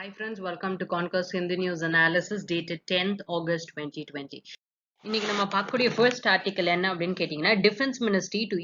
Hi friends, welcome to Conquest Hindi News Analysis dated 10th August 2020. இன்னைக்கு நம்ம பார்க்கக்கூடிய first article என்ன அப்படின்னு கேட்டீங்கன்னா defence ministry to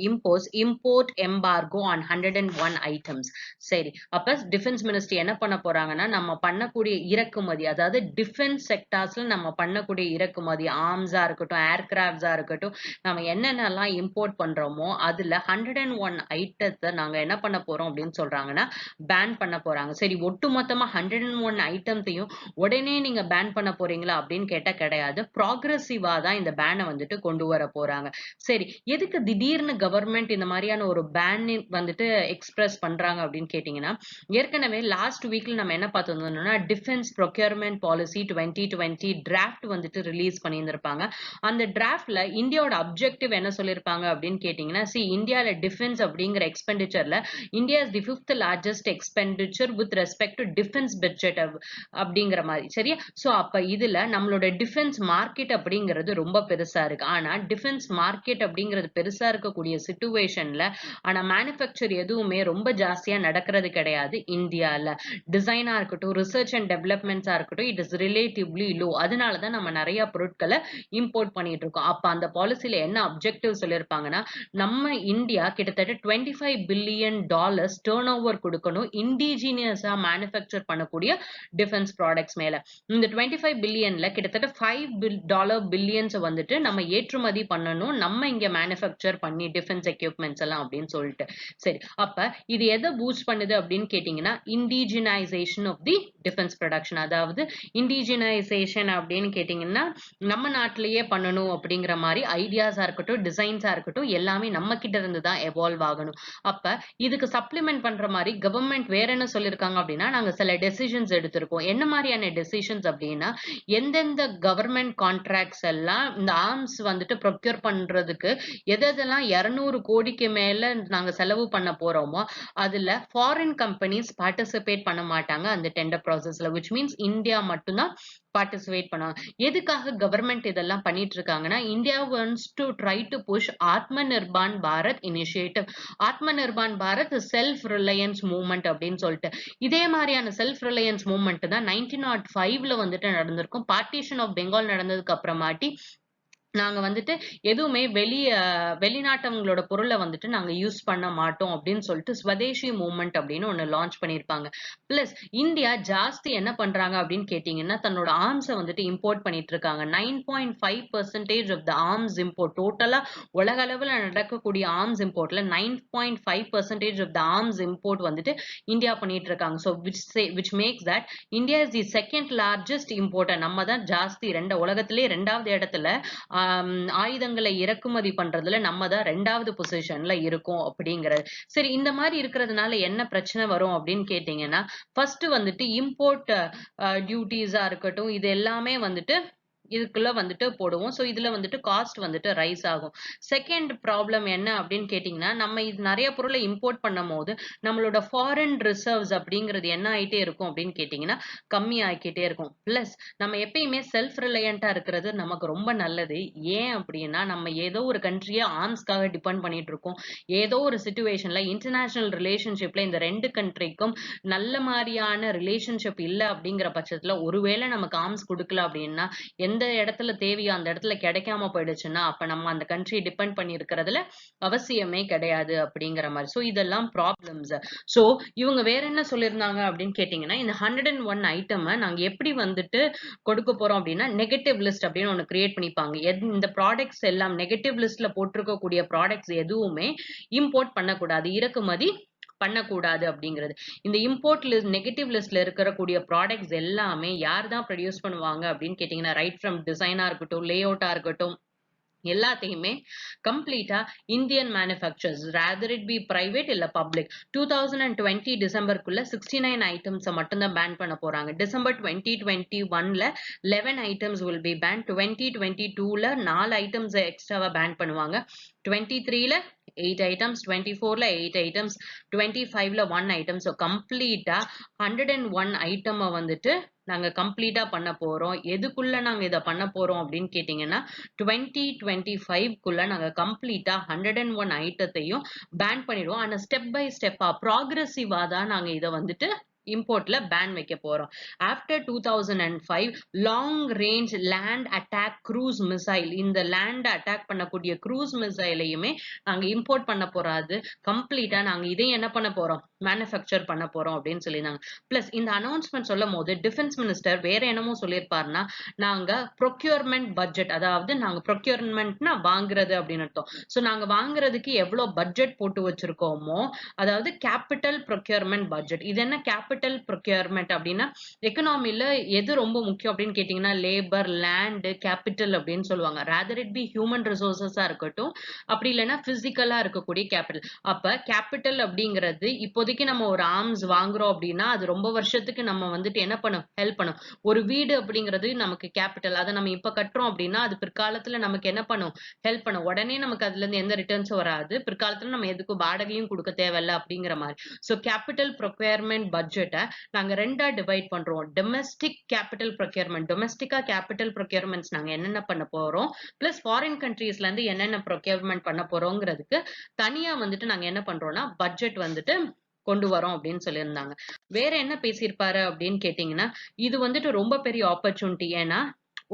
import embargo on 101 items. சரி, அப்ப டிஃபென்ஸ் மினிஸ்ட்ரி என்ன பண்ண போறாங்கன்னா நம்ம பண்ணக்கூடிய இறக்குமதி, அதாவது டிஃபென்ஸ் செக்டார்ஸ்ல நம்ம பண்ணக்கூடிய இறக்குமதி, ஆர்ம்ஸா இருக்கட்டும், ஏர்கிராஃப்ட்ஸா இருக்கட்டும், நம்ம என்னென்னலாம் இம்போர்ட் பண்றோமோ அதுல 101 ஐட்டத்தை நாங்க என்ன பண்ண போறோம் அப்படின்னு சொல்றாங்கன்னா பேன் பண்ண போறாங்க. சரி, ஒட்டுமொத்தமா 101 ஐட்டத்தையும் உடனே நீங்க பேன் பண்ண போறீங்களா அப்படின்னு கேட்டா கிடையாது. ப்ராக்ரசிவா தான் இந்த பேனை வந்துட்டு கொண்டு வர போறாங்க. சரி, எதுக்கு திடீர்னு கவர்மெண்ட் இந்த மாதிரியான ஒரு பேன் வந்துட்டு எக்ஸ்பிரஸ் பண்றாங்க அப்படின்னு கேட்டீங்கன்னா, ஏற்கனவே லாஸ்ட் வீக்ல நம்ம என்ன பார்த்திருந்தோம்னா டிஃபென்ஸ் ப்ரொக்யூர்மெண்ட் பாலிசி 2020 டிராஃப்ட் வந்துட்டு ரிலீஸ் பண்ணியிருந்திருப்பாங்க. அந்த டிராஃப்ட்ல இந்தியாவோட அப்ஜெக்டிவ் என்ன சொல்லியிருப்பாங்க அப்படின்னு கேட்டீங்கன்னா, இந்தியால டிஃபென்ஸ் அப்படிங்கிற எக்ஸ்பெண்டிச்சர்ல India is the 5th largest expenditure with respect to defence budget அப்படிங்கிற மாதிரி. சரியா? சோ அப்ப இதுல நம்மளோட டிஃபென்ஸ் மார்க்கெட் அப்படிங்கிறது ரொம்ப பெருசா இருக்கு. ஆனா டிஃபென்ஸ் மார்க்கெட் அப்படிங்கிறது பெருசா இருக்கக்கூடிய சிச்சுவேஷன்ல ஆனா மேனுஃபேக்சர் எதுவுமே ரொம்ப ஜாஸ்தியா நடக்கிறது கிடையாது இந்தியால. டிசைனா இருக்கட்டும், ரிசர்ச் அண்ட் டெவலப்மெண்ட்ஸா இருக்கட்டும், இட் இஸ் ரிலேட்டிவ்லி லோ. அதனாலதான் நம்ம நிறைய பொருட்களை இம்போர்ட் பண்ணிட்டு இருக்கோம். அப்ப அந்த பாலிசில என்ன அப்ஜெக்டிவ் சொல்லியிருப்பாங்கன்னா, நம்ம இந்தியா கிட்டத்தட்ட $25 பில்லியன் டர்ன் ஓவர் கொடுக்கணும் இண்டிஜினியஸா மேனுஃபேக்சர் பண்ணக்கூடிய டிஃபென்ஸ் ப்ராடக்ட்ஸ் மேல. இந்த 25 பில்லியன்ல கிட்டத்தட்ட $5 பில்லியன்ஸ் வந்துட்டு நம்ம ஏற்றுமதி பண்ணணும், நம்ம இங்க மேனுஃபேக்சர் பண்ணி டிஃபென்ஸ் எக்யூப்மெண்ட்ஸ் எல்லாம் அப்படின்னு சொல்லிட்டு. சரி, அப்ப இது எதை பூஸ்ட் பண்ணுது அப்படின்னு கேட்டீங்கன்னா, indigenisation of the defence production. அதாவது இண்டிஜினைசேஷன் அப்படின்னு கேட்டீங்கன்னா நம்ம நாட்டிலேயே பண்ணணும் அப்படிங்கிற மாதிரி ஐடியாஸா இருக்கட்டும், டிசைன்ஸா இருக்கட்டும், எல்லாமே நம்ம கிட்ட இருந்து தான் எவால்வ் ஆகணும். அப்ப இதுக்கு சப்ளிமெண்ட் பண்ற மாதிரி கவர்மெண்ட் வேற என்ன சொல்லிருக்காங்க அப்படின்னா, நாங்க சில டெசிஷன்ஸ் எடுத்திருக்கோம். என்ன மாதிரியான டெசிஷன்ஸ் அப்படின்னா, எந்தெந்த கவர்மெண்ட் கான்ட்ராக்ட்ஸ் எல்லாம் இந்த ஆர்ம்ஸ் வந்துட்டு ப்ரொக்யூர் பண்றதுக்கு எதெல்லாம் 200 கோடிக்கு மேல நாங்க செலவு பண்ண போறோமோ அதுல ஃபாரின் கம்பெனிஸ் பார்ட்டிசிபேட் பண்ண மாட்டாங்க அந்த டெண்டர் ப்ராசஸ்ல. விச் மீன்ஸ் இந்தியா மட்டும்தான் பார்ட்டிசிபேட் பண்ணுவாங்க. எதுக்காக கவர்மெண்ட் இதெல்லாம் பண்ணிட்டு இருக்காங்கன்னா, India wants to try to push ஆத்ம நிர்பான் பாரத் இனிஷியேட்டிவ். ஆத்ம நிர்பான் பாரத் செல்ஃப் ரிலையன்ஸ் மூவ்மெண்ட் அப்படின்னு சொல்லிட்டு இதே மாதிரியான செல்ஃப் ரிலையன்ஸ் மூவ்மெண்ட் தான் 1905ல வந்துட்டு நடந்திருக்கும். பார்ட்டிஷன் ஆஃப் பெங்கால் நடந்ததுக்கு அப்புறமாட்டி நாங்க வந்துட்டு எதுவுமே வெளிநாட்டவங்களோட பொருளை வந்துட்டு நாங்க யூஸ் பண்ண மாட்டோம் அப்படின்னு சொல்லிட்டு ஸ்வதேசி மூவ்மெண்ட் அப்படின்னு ஒண்ணு லான்ச் பண்ணிருப்பாங்க. பிளஸ் இந்தியா ஜாஸ்தி என்ன பண்றாங்க அப்படின்னு கேட்டீங்கன்னா, தன்னோட ஆர்ம்ஸை வந்துட்டு இம்போர்ட் பண்ணிட்டு இருக்காங்க. 9.5% ஆஃப் த ஆர்ம்ஸ் இம்போர்ட், டோட்டலா உலக அளவுல நடக்கக்கூடிய ஆர்ம்ஸ் இம்போர்ட்ல 9.5% ஆஃப் த ஆர்ம்ஸ் இம்போர்ட் வந்துட்டு இந்தியா பண்ணிட்டு இருக்காங்க. So which makes that India is the second largest importer. நம்ம தான் ஜாஸ்தி உலகத்திலே 2வது இடத்துல ஆயுதங்களை இறக்குமதி பண்றதுல நம்ம தான் 2வது பொசிஷன்ல இருக்கோம் அப்படிங்கிறது. சரி, இந்த மாதிரி இருக்கிறதுனால என்ன பிரச்சனை வரும் அப்படின்னு கேட்டீங்கன்னா, ஃபர்ஸ்ட் வந்துட்டு இம்போர்ட் டியூட்டிஸா இருக்கட்டும், இது எல்லாமே வந்துட்டு இதுக்குள்ள வந்துட்டு போடுவோம். சோ இதுல வந்துட்டு காஸ்ட் வந்துட்டு ரைஸ் ஆகும். செகண்ட் ப்ராப்ளம் என்ன அப்படின்னு கேட்டீங்கன்னா, நம்ம இது நிறைய பொருளை இம்போர்ட் பண்ணும் போது நம்மளோட ஃபாரின் ரிசர்வ்ஸ் அப்படிங்கிறது என்ன ஆயிட்டே இருக்கும் அப்படின்னு கேட்டீங்கன்னா கம்மி ஆகிக்கிட்டே இருக்கும். பிளஸ் நம்ம எப்பயுமே செல்ஃப் ரிலையண்டா இருக்கிறது நமக்கு ரொம்ப நல்லது. ஏன் அப்படின்னா, நம்ம ஏதோ ஒரு கண்ட்ரியை ஆர்ம்ஸ்க்காக டிபெண்ட் பண்ணிட்டு இருக்கோம். ஏதோ ஒரு சிச்சுவேஷன்ல இன்டர்நேஷனல் ரிலேஷன்ஷிப்ல இந்த 2 கண்ட்ரிக்கும் நல்ல மாதிரியான ரிலேஷன்ஷிப் இல்ல அப்படிங்கிற பட்சத்துல ஒருவேளை நமக்கு ஆர்ம்ஸ் கொடுக்கல அப்படின்னா, எந்த இடத்துல தேவையோ அந்த இடத்துல கிடைக்காம போயிடுச்சுன்னா அப்ப நம்ம அந்த கண்ட்ரியை டிபெண்ட் பண்ணி இருக்கிறதுல அவசியமே கிடையாது அப்படிங்கிற மாதிரி. சோ இதெல்லாம் ப்ராப்ளம்ஸ். சோ இவங்க வேற என்ன சொல்லியிருந்தாங்க அப்படின்னு கேட்டீங்கன்னா, இந்த 101 ஐட்டம் நாங்க எப்படி வந்துட்டு கொடுக்க போறோம் அப்படின்னா, நெகட்டிவ் லிஸ்ட் அப்படின்னு ஒண்ணு கிரியேட் பண்ணிப்பாங்க. இந்த ப்ராடக்ட்ஸ் எல்லாம் நெகட்டிவ் லிஸ்ட்ல போட்டிருக்கக்கூடிய ப்ராடக்ட்ஸ் எதுவுமே இம்போர்ட் பண்ணக்கூடாது, இறக்குமதி பண்ணக்கூடாது அப்படிங்கிறது. இந்த இம்போர்ட் லிஸ்ட் நெகட்டிவ் லிஸ்ட்ல இருக்கக்கூடிய ப்ராடக்ட்ஸ் எல்லாமே யார் தான் ப்ரொடியூஸ் பண்ணுவாங்க அப்படின்னு கேட்டீங்கன்னா, ரைட் ஃப்ரம் டிசைனா இருக்கட்டும், லே அவுட்டா இருக்கட்டும், எல்லாத்தையுமே கம்ப்ளீட்டா Indian manufacturers, rather it be private இல்ல பப்ளிக். 2020 டிசம்பருக்குள்ள 69 ஐட்டம்ஸ் மட்டும் தான் பேன் பண்ண போறாங்க. டிசம்பர் 2021ல 11 ஐட்டம்ஸ் will be banned. 2022ல 4 ஐட்டம்ஸ் எக்ஸ்ட்ராவா பேன் பண்ணுவாங்க. 23ல 8 ஐட்டம்ஸ், 24ல 8 ஐட்டம்ஸ், 25ல 1 ஐட்டம். ஸோ கம்ப்ளீட்டா 101 ஐட்டம் வந்துட்டு நாங்க கம்ப்ளீட்டா பண்ண போறோம். எதுக்குள்ள நாங்க இத பண்ண போறோம் அப்படின்னு கேட்டீங்கன்னா, 2025க்குள்ள நாங்க கம்ப்ளீட்டா 101 ஐட்டத்தையும் பேன் பண்ணிடுவோம். ஆனா ஸ்டெப் பை ஸ்டெப்பா ப்ராக்ரசிவா தான் நாங்க இத வந்துட்டு இம்போர்ட்ல பேன் வைக்க போறோம். After 2005 long range land attack cruise missile, இந்த லேண்ட் அட்டாக் பண்ணக்கூடிய க்ரூஸ் மிசைலையுமே நாங்க இம்போர்ட் பண்ண போறாது. கம்ப்ளீட்டா நாங்க இதையும் என்ன பண்ண போறோம், மேனுஃபேக்சர் பண்ண போறோம் அப்படின்னு சொல்லியிருந்தாங்க. பிளஸ் இந்த அனௌன்ஸ்மெண்ட் சொல்லும் போது டிஃபென்ஸ் மினிஸ்டர் வேற என்னமோ சொல்லியிருப்பாருன்னா, நாங்க ப்ரொக்யூர்மெண்ட் பட்ஜெட், அதாவது நாங்க ப்ரொக்யூர்மெண்ட்னா வாங்குறது அப்படின்னு அர்த்தம். ஸோ நாங்க வாங்குறதுக்கு எவ்வளவு பட்ஜெட் போட்டு வச்சிருக்கோமோ, அதாவது கேபிட்டல் ப்ரொக்யூர்மெண்ட் பட்ஜெட். இது என்ன கேபிட்டல் ப்ரொக்யூர்மெண்ட் அப்படின்னா, எக்கனாமில எது ரொம்ப முக்கியம் அப்படின்னு கேட்டீங்கன்னா, லேபர், லேண்ட், கேபிட்டல் அப்படின்னு சொல்லுவாங்க. ராதர் இட் பி ஹியூமன் ரிசோர்சஸா இருக்கட்டும், அப்படி இல்லைன்னா பிசிக்கலா இருக்கக்கூடிய கேபிட்டல். அப்ப கேபிட்டல் அப்படிங்கிறது இப்போதைக்கு நம்ம ஒரு ஆர்ம்ஸ் வாங்குறோம் அப்படின்னா அது ரொம்ப வருஷத்துக்கு நம்ம வந்துட்டு என்ன பண்ணும், ஹெல்ப் பண்ணும். ஒரு வீடு அப்படிங்கிறது நமக்கு கேபிட்டல். அதை நம்ம இப்ப கட்டுறோம் அப்படின்னா அது பிற்காலத்துல நமக்கு என்ன பண்ணும், ஹெல்ப் பண்ணும். உடனே நமக்கு அதுல இருந்து எந்த ரிட்டர்ன்ஸும் வராது. பிற்காலத்துல நம்ம எதுக்கும் வாடகையும் கொடுக்க தேவையில்ல அப்படிங்கிற மாதிரி. ஸோ கேபிட்டல் ப்ரொக்யூர்மெண்ட் பட்ஜெட்டை நாங்க ரெண்டா டிவைட் பண்றோம். டொமெஸ்டிக் கேபிட்டல் ப்ரொக்யூர்மெண்ட், டொமெஸ்டிக்கா கேபிட்டல் ப்ரொக்யூர்மெண்ட்ஸ் நாங்க என்னென்ன பண்ண போறோம், பிளஸ் ஃபாரின் கண்ட்ரீஸ்ல இருந்து என்னென்ன ப்ரொக்யூர்மெண்ட் பண்ண போறோங்கிறதுக்கு தனியா வந்துட்டு நாங்க என்ன பண்றோம்னா பட்ஜெட் வந்துட்டு கொண்டு வரோம் அப்படின்னு சொல்லியிருந்தாங்க. வேற என்ன பேசியிருப்பாரு அப்படின்னு கேட்டீங்கன்னா, இது வந்துட்டு ரொம்ப பெரிய ஆப்பர்ச்சுனிட்டி. ஏன்னா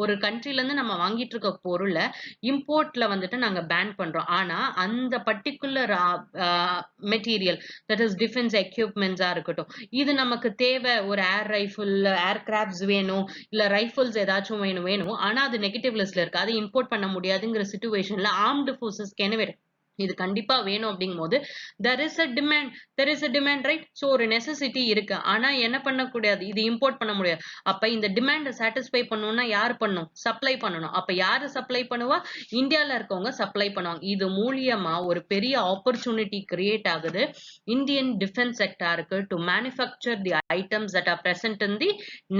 ஒரு கண்ட்ரில இருந்து நம்ம வாங்கிட்டு இருக்க பொருளை இம்போர்ட்ல வந்துட்டு நாங்க பேன் பண்றோம். ஆனா அந்த particular material, that is defence எக்யூப்மெண்ட்ஸா இருக்கட்டும், இது நமக்கு தேவை. ஒரு ஏர் ரைஃபிள், ஏர் கிராப்ட்ஸ் வேணும், இல்ல ரைஃபிள்ஸ் ஏதாச்சும் வேணும். ஆனா அது நெகட்டிவ் லிஸ்ட்ல இருக்கு, அது இம்போர்ட் பண்ண முடியாதுங்கிற சிச்சுவேஷன்ல ஆர்ம்டு ஃபோர்ஸஸ்க்கு என்ன வேணும், இது கண்டிப்பா வேணும் அப்படிங்கும் போது there is a demand, right? So ஒரு நெசசிட்டி இருக்கு. ஆனா என்ன பண்ணக்கூடாது, இது இம்போர்ட் பண்ண முடியாது. அப்ப இந்த டிமாண்ட சாட்டிஸ்ஃபை பண்ணணும்னா யார் பண்ணும், சப்ளை பண்ணணும். அப்ப யாரு சப்ளை பண்ணுவா, இந்தியால இருக்கவங்க சப்ளை பண்ணுவாங்க. இது மூலியமா ஒரு பெரிய ஆப்பர்ச்சுனிட்டி கிரியேட் ஆகுது இந்தியன் டிஃபென்ஸ் செக்டாருக்கு to manufacture the items that are present in the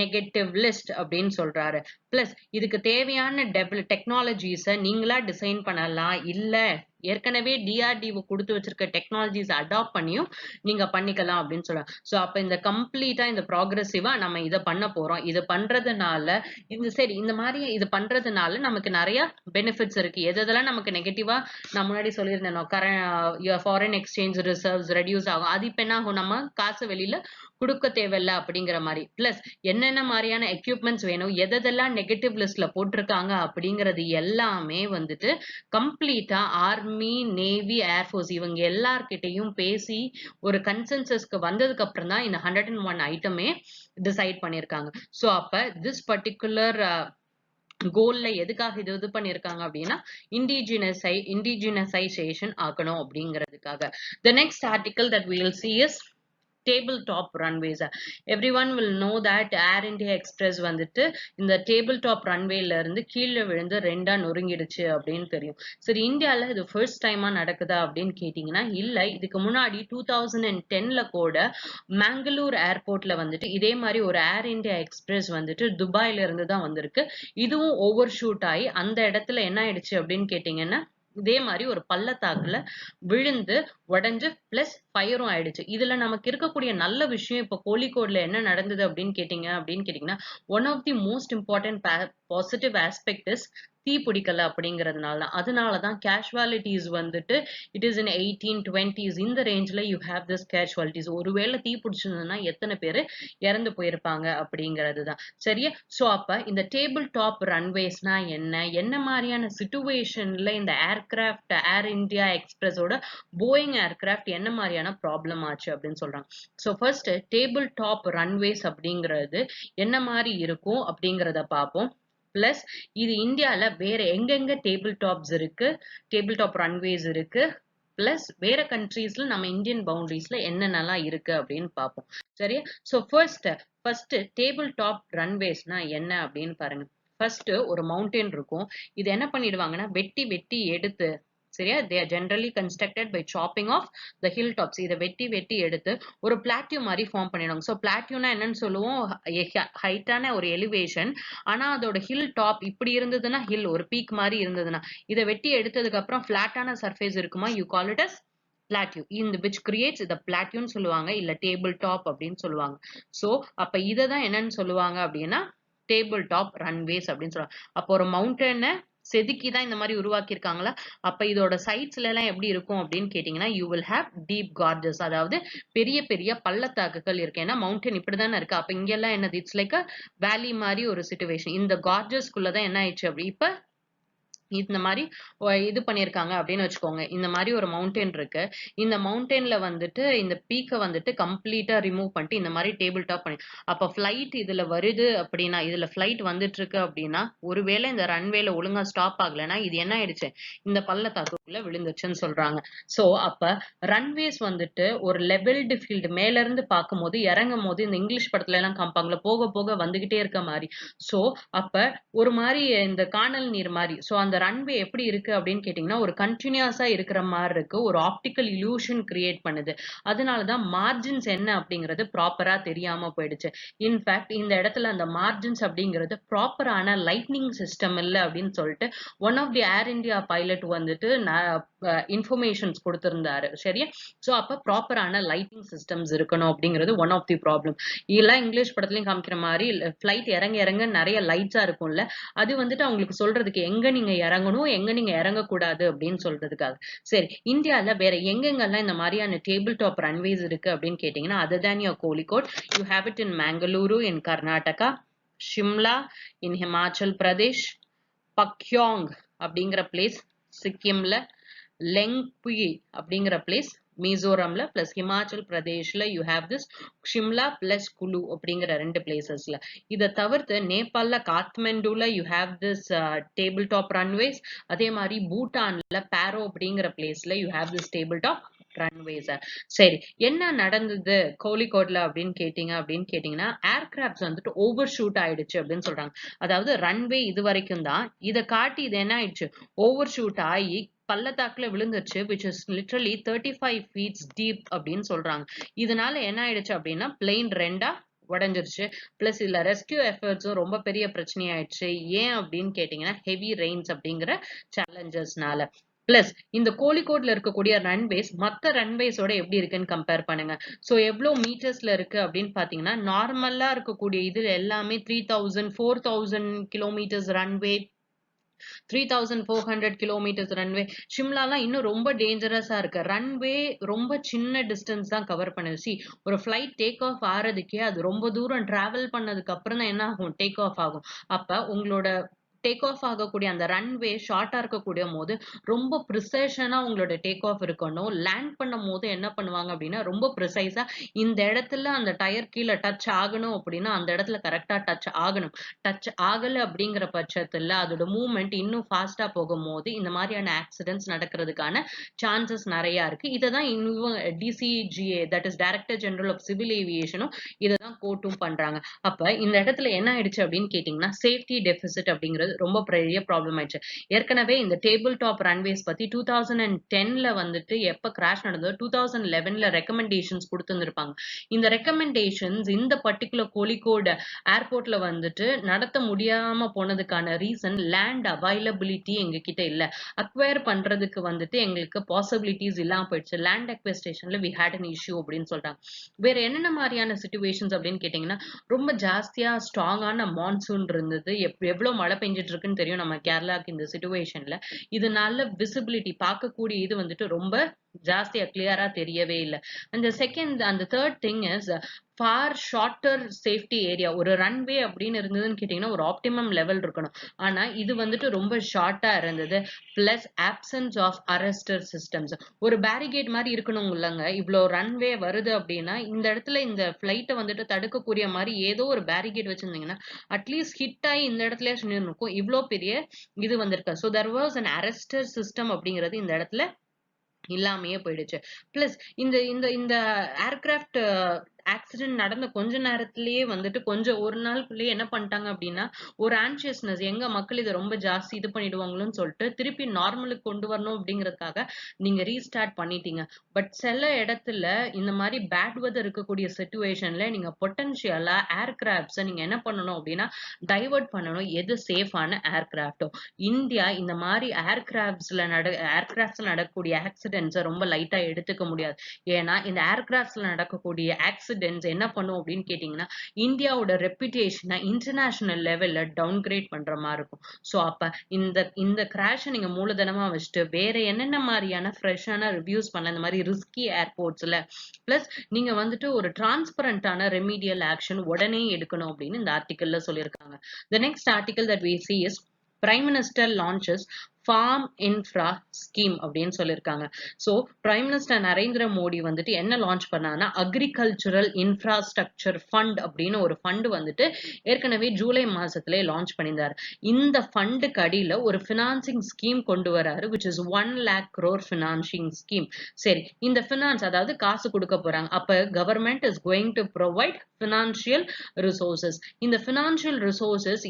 negative list அப்படின்னு சொல்றாரு. பிளஸ் இதுக்கு தேவையான டெக்னாலஜிஸை நீங்களா டிசைன் பண்ணலாம், இல்ல ஏற்கனவே டிஆர்டிஓ கொடுத்து வச்சிருக்க டெக்னாலஜிஸ் அடாப்ட் பண்ணியும் நீங்க பண்ணிக்கலாம் அப்படின்னு சொல்றாங்க. சோ அப்ப இந்த கம்ப்ளீட்டா இந்த ப்ராக்ரெசிவா நம்ம இதை பண்ண போறோம். இது பண்றதுனால இந்த மாதிரி இது பண்றதுனால நமக்கு நிறைய பெனிஃபிட்ஸ் இருக்கு. எதெல்லாம் நமக்கு நெகட்டிவா நான் முன்னாடி சொல்லியிருந்தேன், ஃபாரின் எக்ஸ்சேஞ்ச் ரிசர்வ்ஸ் ரெடியூஸ் ஆகும். அது இப்ப என்ன ஆகும், நம்ம காசு வெளியில கொடுக்க தேவையில்ல அப்படிங்கிற மாதிரி. பிளஸ் என்னென்ன மாதிரியான எக்யூப்மெண்ட்ஸ் வேணும், எதெல்லாம் நெகட்டிவ் லிஸ்ட்ல போட்டிருக்காங்க அப்படிங்கிறது எல்லாமே வந்துட்டு கம்ப்ளீட்டா ஆர்மி, நேவி, ஏர்ஃபோர்ஸ் இவங்க எல்லார்கிட்டையும் பேசி ஒரு கன்சென்சஸ்க்கு வந்ததுக்கு அப்புறம் தான் இந்த 101 ஐட்டமே டிசைட் பண்ணிருக்காங்க. சோ அப்ப திஸ் பர்டிகுலர் கோல்ல எதுக்காக இது பண்ணிருக்காங்க அப்படின்னா இண்டிஜினசைசேஷன் ஆக்கணும் அப்படிங்கிறதுக்காக. The next article that we will see is tabletop runways. Everyone will know that Air India Express வந்துட்டு இந்த டேபிள் டாப் ரன்வேல இருந்து கீழே விழுந்து ரெண்டா நொறுங்கிடுச்சு அப்படின்னு தெரியும். சரி, இந்தியால இது ஃபர்ஸ்ட் டைமா நடக்குதா அப்படின்னு கேட்டீங்கன்னா இல்ல. இதுக்கு முன்னாடி 2010ல கூட மேங்களூர் ஏர்போர்ட்ல வந்துட்டு இதே மாதிரி ஒரு ஏர் இந்தியா எக்ஸ்பிரஸ் வந்துட்டு துபாயில இருந்து தான் வந்திருக்கு. இதுவும் ஓவர் ஷூட் ஆகி அந்த இடத்துல என்ன ஆயிடுச்சு அப்படின்னு கேட்டீங்கன்னா இதே மாதிரி ஒரு பள்ளத்தாக்குல விழுந்து உடைஞ்சு பிளஸ் ஃபயரும் ஆயிடுச்சு. இதுல நமக்கு இருக்கக்கூடிய நல்ல விஷயம் இப்ப கோழிக்கோடுல என்ன நடந்தது அப்படின்னு கேட்டீங்கன்னா one of the most important positive aspect is தீ பிடிக்கல அப்படிங்கிறதுனால. அதனாலதான் கேஷுவாலிட்டிஸ் வந்துட்டு இட் இஸ் இன் 1820s இந்த ரேஞ்ச்ல யூ ஹேவ் திஸ் கேஷுவாலிட்டிஸ். ஒருவேளை தீ பிடிச்சிருந்ததுன்னா எத்தனை பேரு இறந்து போயிருப்பாங்க அப்படிங்கிறது தான். சரியா? சோ அப்ப இந்த டேபிள் டாப் ரன்வேஸ்னா என்ன மாதிரியான சிச்சுவேஷன்ல இந்த ஏர்கிராஃப்ட் ஏர் இந்தியா எக்ஸ்பிரஸோட போயிங் ஏர்கிராஃப்ட் என்ன மாதிரியான ப்ராப்ளம் ஆச்சு அப்படின்னு சொல்றாங்க. So first table top runways அப்படிங்கிறது என்ன மாதிரி இருக்கும் அப்படிங்கிறத பார்ப்போம். பிளஸ் இது இந்தியால வேற எங்கெங்க டேபிள் டாப்ஸ் இருக்கு, டேபிள் டாப் ரன்வேஸ் இருக்கு, பிளஸ் வேற கண்ட்ரீஸ்ல நம்ம இந்தியன் பவுண்டரிஸ்ல என்னென்னலாம் இருக்கு அப்படின்னு பார்ப்போம். சரியா? சோ ஃபர்ஸ்ட் டேபிள் டாப் ரன்வேஸ்னா என்ன அப்படின்னு பாருங்க. ஃபர்ஸ்ட் ஒரு மவுண்டன் இருக்கும். இது என்ன பண்ணிடுவாங்கன்னா வெட்டி எடுத்து, சரியா, they are generally constructed by chopping off the hilltops. இதை வெட்டி எடுத்து ஒரு பிளாட்யூ மாதிரி ஃபார்ம் பண்ணிடுவாங்க. ஸோ பிளாட்யூனா என்னன்னு சொல்லுவோம், ஹைட்டான ஒரு எலிவேஷன். ஆனா அதோட ஹில் டாப் இப்படி இருந்ததுன்னா, ஹில் ஒரு பீக் மாதிரி இருந்ததுன்னா, இதை வெட்டி எடுத்ததுக்கு அப்புறம் பிளாட்டான சர்ஃபேஸ் இருக்குமா, you call it as plateau, இந்த which creates the plateau சொல்லுவாங்க, இல்ல டேபிள் டாப் அப்படின்னு சொல்லுவாங்க. சோ அப்ப இததான் என்னன்னு சொல்லுவாங்க அப்படின்னா டேபிள் டாப் ரன்வேஸ் அப்படின்னு சொல்லுவாங்க. அப்போ ஒரு மவுண்டனை செதுக்கி தான் இந்த மாதிரி உருவாக்கியிருக்காங்களா? அப்ப இதோட சைட்ஸ்ல எல்லாம் எப்படி இருக்கும் அப்படின்னு கேட்டீங்கன்னா, you will have deep Gorges. அதாவது பெரிய பெரிய பள்ளத்தாக்குகள் இருக்கு. ஏன்னா மவுண்டன் இப்படிதானே இருக்கு. அப்ப இங்கெல்லாம் என்னது, இட்ஸ் லைக் அ வேலி மாதிரி ஒரு சிச்சுவேஷன். இந்த கார்ஜஸ்க்குள்ள தான் என்ன ஆயிடுச்சு அப்படி இப்ப இந்த மாதிரி இது பண்ணியிருக்காங்க அப்படின்னு வச்சுக்கோங்க. இந்த மாதிரி ஒரு மவுண்டன் இருக்கு. இந்த மவுண்டன்ல வந்துட்டு இந்த பீக்க வந்துட்டு கம்ப்ளீட்டா ரிமூவ் பண்ணிட்டு இந்த மாதிரி டேபிள் டாப் பண்ணி, அப்ப ஃபிளைட் இதுல வருது அப்படின்னா, இதுல ஃபிளைட் வந்துட்டு இருக்கு அப்படின்னா, ஒருவேளை இந்த ரன்வேல ஒழுங்கா ஸ்டாப் ஆகலைன்னா இது என்ன ஆயிடுச்சு, இந்த பள்ளத்தாக்குள்ள விழுந்துச்சுன்னு சொல்றாங்க. சோ அப்ப ரன்வேஸ் வந்துட்டு ஒரு லெவல்டு ஃபீல்டு மேல இருந்து பார்க்கும்போது இறங்கும் போது இந்த இங்கிலீஷ் படத்துல எல்லாம் காமிப்பாங்கல்ல, போக போக வந்துகிட்டே இருக்க மாதிரி. சோ அப்ப ஒரு மாரி இந்த கானல் நீர் மாரி. சோ அந்த ரன்வே எப்படி இருக்கு அப்படின்னு கேட்டீங்கன்னா, ஒரு கன்டினியூஸா இருக்கிற மாரி இருக்கு. ஒரு ஆப்டிகல் இல்யூஷன் கிரியேட் பண்ணுது. அதனால தான் மார்ஜின்ஸ் என்ன அப்படிங்கிறது ப்ராப்பரா தெரியாம போயிடுச்சு. இன்ஃபாக்ட் இந்த இடத்துல அந்த மார்ஜின்ஸ் அப்படிங்கிறது ப்ராப்பரான லைட்னிங் சிஸ்டம் இல்ல அப்படின்னு சொல்லிட்டு one of the Air India pilot வந்துட்டு இன்ஃபர்மேஷன்ஸ் கொடுத்திருந்தாரு. சரியா? சோ அப்ப ப்ராப்பரான லைட்டிங் சிஸ்டம்ஸ் இருக்கணும் அப்படிங்கிறது ஒன் ஆஃப் தி ப்ராப்ளம். இதெல்லாம் இங்கிலீஷ் படத்துலயும் காமிக்கிற மாரி ஃபிளைட் இறங்க இறங்க நிறைய லைட்ஸா இருக்கும்ல. அது வந்துட்டு அவங்களுக்கு சொல்றதுக்கு எங்க நீங்க இறங்கணும், எங்க நீங்க இறங்கக்கூடாது அப்படின்னு சொல்றதுக்காக. சரி, இந்தியால வேற எங்கெங்கெல்லாம் இந்த மாதிரியான டேபிள் டாப் ரன்வேஸ் இருக்கு அப்படின்னு கேட்டீங்கன்னா, other than your Kozhikode, you have it in Mangaluru in Karnataka, Shimla in Himachal Pradesh, Pakyong அப்படிங்கிற பிளேஸ் சிக்கிம்ல, லெங்புயி அப்படிங்கிற பிளேஸ் மிசோரம்ல, பிளஸ் ஹிமாச்சல் பிரதேஷ்ல you have this Shimla plus Kullu அப்படிங்கிற 2 பிளேசஸ்ல. இதை தவிர்த்து நேபாள்ல காத்மண்டுல you have this table top runways. அதே மாதிரி பூட்டான்ல பேரோ அப்படிங்கிற பிளேஸ்ல you have this table top runways. சரி, என்ன நடந்தது கோழிக்கோட்ல அப்படின்னு கேட்டீங்கன்னா, ஏர்கிராப்ட்ஸ் வந்துட்டு ஓவர் ஷூட் ஆயிடுச்சு அப்படின்னு சொல்றாங்க. அதாவது ரன்வே இது வரைக்கும் தான், இதை காட்டி இது என்ன ஆயிடுச்சு, ஓவர் ஷூட் ஆகி பள்ளத்தாக்குல விழுந்துருச்சு, which is literally 35 feet deep அப்படின்னு சொல்றாங்க. இதனால என்ன ஆயிடுச்சு அப்படின்னா, பிளேன் ரெண்டா உடைஞ்சிருச்சு. பிளஸ் இதுல ரெஸ்கியூ எஃபர்ட்ஸும் ரொம்ப பெரிய பிரச்சனையாயிடுச்சு. ஏன் அப்படின்னு கேட்டீங்கன்னா, ஹெவி ரெயின்ஸ் அப்படிங்கிற சேலஞ்சஸ்னால. பிளஸ் இந்த கோழிக்கோட்ல இருக்கக்கூடிய ரன்வேஸ் மத்த ரன்வேஸோட எப்படி இருக்குன்னு கம்பேர் பண்ணுங்க. சோ எவ்வளவு மீட்டர்ஸ்ல இருக்கு அப்படின்னு பாத்தீங்கன்னா, நார்மலா இருக்கக்கூடிய இது எல்லாமே 3000 4000 கிலோமீட்டர்ஸ் ரன்வே, 3400 கிலோமீட்டர்ஸ் ரன்வே. ஷிம்லாலாம் இன்னும் ரொம்ப டேஞ்சரஸா இருக்கு. ரன்வே ரொம்ப சின்ன டிஸ்டன்ஸ் தான் கவர் பண்ணுது. ஒரு ஃபிளைட் டேக் ஆஃப் ஆறதுக்கே அது ரொம்ப தூரம் டிராவல் பண்ணதுக்கு அப்புறம் தான் என்ன ஆகும், டேக் ஆஃப் ஆகும். அப்ப உங்களோட டேக் ஆஃப் ஆகக்கூடிய அந்த ரன்வே ஷார்ட்டா இருக்கக்கூடிய போது ரொம்ப ப்ரிசைஷனா உங்களோட டேக் ஆஃப் இருக்கணும். லேண்ட் பண்ணும் போது என்ன பண்ணுவாங்க அப்படின்னா, ரொம்ப ப்ரிசைஸா இந்த இடத்துல அந்த டயர் கீழே டச் ஆகணும் அப்படின்னா அந்த இடத்துல கரெக்டா டச் ஆகணும். டச் ஆகல அப்படிங்கிற பட்சத்துல அதோட மூவ்மெண்ட் இன்னும் ஃபாஸ்டா போகும்போது இந்த மாதிரியான ஆக்சிடென்ட்ஸ் நடக்கிறதுக்கான சான்சஸ் நிறைய இருக்கு. இதை தான் DGCA, that is director general of civil ஏவியேஷனும் இதை தான் கோர்ட்டும் பண்றாங்க. அப்ப இந்த இடத்துல என்ன ஆயிடுச்சு அப்படின்னு கேட்டீங்கன்னா, சேஃப்டி டெபிசிட் அப்படிங்கிறது ரொம்ப பெரிய ப்ராப்ளம் ஆயிடுச்சு. ஏற்கனவே இந்த டேபிள் டாப் ரன்வேஸ் பத்தி 2010ல வந்துட்டு எப்ப கிராஷ் நடந்ததோ 2011ல ரெக்கமெண்டேஷன்ஸ் கொடுத்துருப்பாங்க. இந்த ரெக்கமெண்டேஷன்ஸ் இந்த பர்டிகுலர் கோழிக்கோடு ஏர்போர்ட்ல வந்துட்டு நடத்த முடியாம போனதுக்கான ரீசன் லேண்ட் அவைலபிலிட்டி எங்க கிட்ட இல்ல. அக்வயர் பண்றதுக்கு வந்துட்டு எங்களுக்கு பாசிபிலிட்டிஸ் இல்லாம போயிடுச்சு. லேண்ட் அக்வஸ்டேஷன்ல வி ஹேட் அன் இஷ்யூ அப்படின்னு சொல்றாங்க. வேற என்னென்ன மாதிரியான சிச்சுவேஷன்ஸ் அப்படின்னு கேட்டீங்கன்னா, ரொம்ப ஜாஸ்தியா ஸ்ட்ராங்கான மான்சூன் இருந்தது. எவ்வளவு மழை பெஞ்சிட்டு இருக்குன்னு தெரியும் நம்ம கேரளாக்கு இந்த சிச்சுவேஷன்ல. இதனால விசிபிலிட்டி பார்க்கக்கூடிய இது வந்துட்டு ரொம்ப ஜாஸ்தியா கிளியரா தெரியவே இல்லை. அந்த third thing is for shorter safety area. ஒரு ரன்வே அப்படின்னு இருந்ததுன்னு கேட்டீங்கன்னா ஒரு ஆப்டிமம் லெவல் இருக்கணும். ஆனா இது வந்துட்டு ரொம்ப ஷார்ட்டா இருந்தது. Plus options of arrester systems. ஒரு பேரிகேட் மாதிரி இருக்கணும் இல்லைங்க. இவ்வளோ ரன்வே வருது அப்படின்னா இந்த இடத்துல இந்த ஃபிளைட்டை வந்துட்டு தடுக்கக்கூடிய மாதிரி ஏதோ ஒரு பேரிகேட் வச்சிருந்தீங்கன்னா அட்லீஸ்ட் ஹிட் ஆகி இந்த இடத்துல இருக்கும். இவ்வளோ பெரிய இது வந்திருக்கு. So there was an arrester system அப்படிங்கிறது இந்த இடத்துல இல்லாமையே போயிடுச்சு. பிளஸ் இந்த இந்த இந்த ஏர்கிராஃப்ட் ஆக்சிடென்ட் நடந்த கொஞ்ச நேரத்திலேயே வந்துட்டு கொஞ்சம் ஒரு நாளுக்குள்ளேயே என்ன பண்ணிட்டாங்க அப்படின்னா, ஒரு ஆன்சியஸ்னஸ், எங்க மக்கள் இதை ரொம்ப ஜாஸ்தி இது பண்ணிடுவாங்களோன்னு சொல்லிட்டு திருப்பி நார்மலுக்கு கொண்டு வரணும் அப்படிங்கிறதுக்காக நீங்க ரீஸ்டார்ட் பண்ணிட்டீங்க. பட் சில இடத்துல இந்த மாதிரி பேட் வெதர் இருக்கக்கூடிய சிச்சுவேஷன்ல நீங்க பொட்டன்ஷியலா ஏர்கிராஃப்ட்ஸை நீங்க என்ன பண்ணணும் அப்படின்னா டைவர்ட் பண்ணணும். எது சேஃபான ஏர்கிராஃப்டோ. இந்தியா இந்த மாதிரி ஏர்கிராஃப்ட்ஸ்ல நடக்கக்கூடிய ஆக்சிடென்ட்ஸை ரொம்ப லைட்டா எடுத்துக்க முடியாது. ஏன்னா இந்த ஏர்கிராஃப்ட்ஸ்ல நடக்கக்கூடிய ஆக்சிடென்ட் ஆக்சிடென்ட்ஸ் என்ன பண்ணும் அப்படின்னு கேட்டிங்கன்னா, இந்தியாவோட ரெப்யூட்டேஷனை இன்டர்நேஷனல் லெவல்ல டவுன்கிரேட் பண்ற மாரி இருக்கும். ஸோ அப்ப இந்த இந்த கிராஷ நீங்க மூலதனமா வச்சுட்டு வேற என்னென்ன மாரியான ஃப்ரெஷ்ஷான ரிவ்யூஸ் பண்ணலாம் இந்த மாரி ரிஸ்கி ஏர்போர்ட்ஸ்ல. பிளஸ் நீங்க வந்துட்டு ஒரு டிரான்ஸ்பரண்டான ரெமீடியல் ஆக்ஷன் உடனே எடுக்கணும் அப்படின்னு இந்த ஆர்டிக்கல்ல சொல்லியிருக்காங்க. The next article that we see is Prime Minister launches farm infra scheme அப்படின்னு சொல்லியிருக்காங்க. So prime minister Narendra Modi வந்துட்டு என்ன லான்ச் பண்ணாங்கன்னா அக்ரிகல்ச்சுரல் இன்ஃப்ராஸ்ட்ரக்சர் ஃபண்ட் அப்படின்னு ஒரு ஃபண்ட் வந்துட்டு ஏற்கனவே ஜூலை மாசத்திலே லான்ச் பண்ணியிருந்தார். இந்த ஃபண்டுக்கு அடியில ஒரு ஃபினான்சிங் ஸ்கீம் கொண்டு வராரு which is 1 lakh crore financing scheme. சரி, இந்த ஃபினான்ஸ் அதாவது காசு கொடுக்க போறாங்க. அப்ப government is going to provide financial resources. இந்த ஃபினான்ஷியல் ரிசோர்சஸ்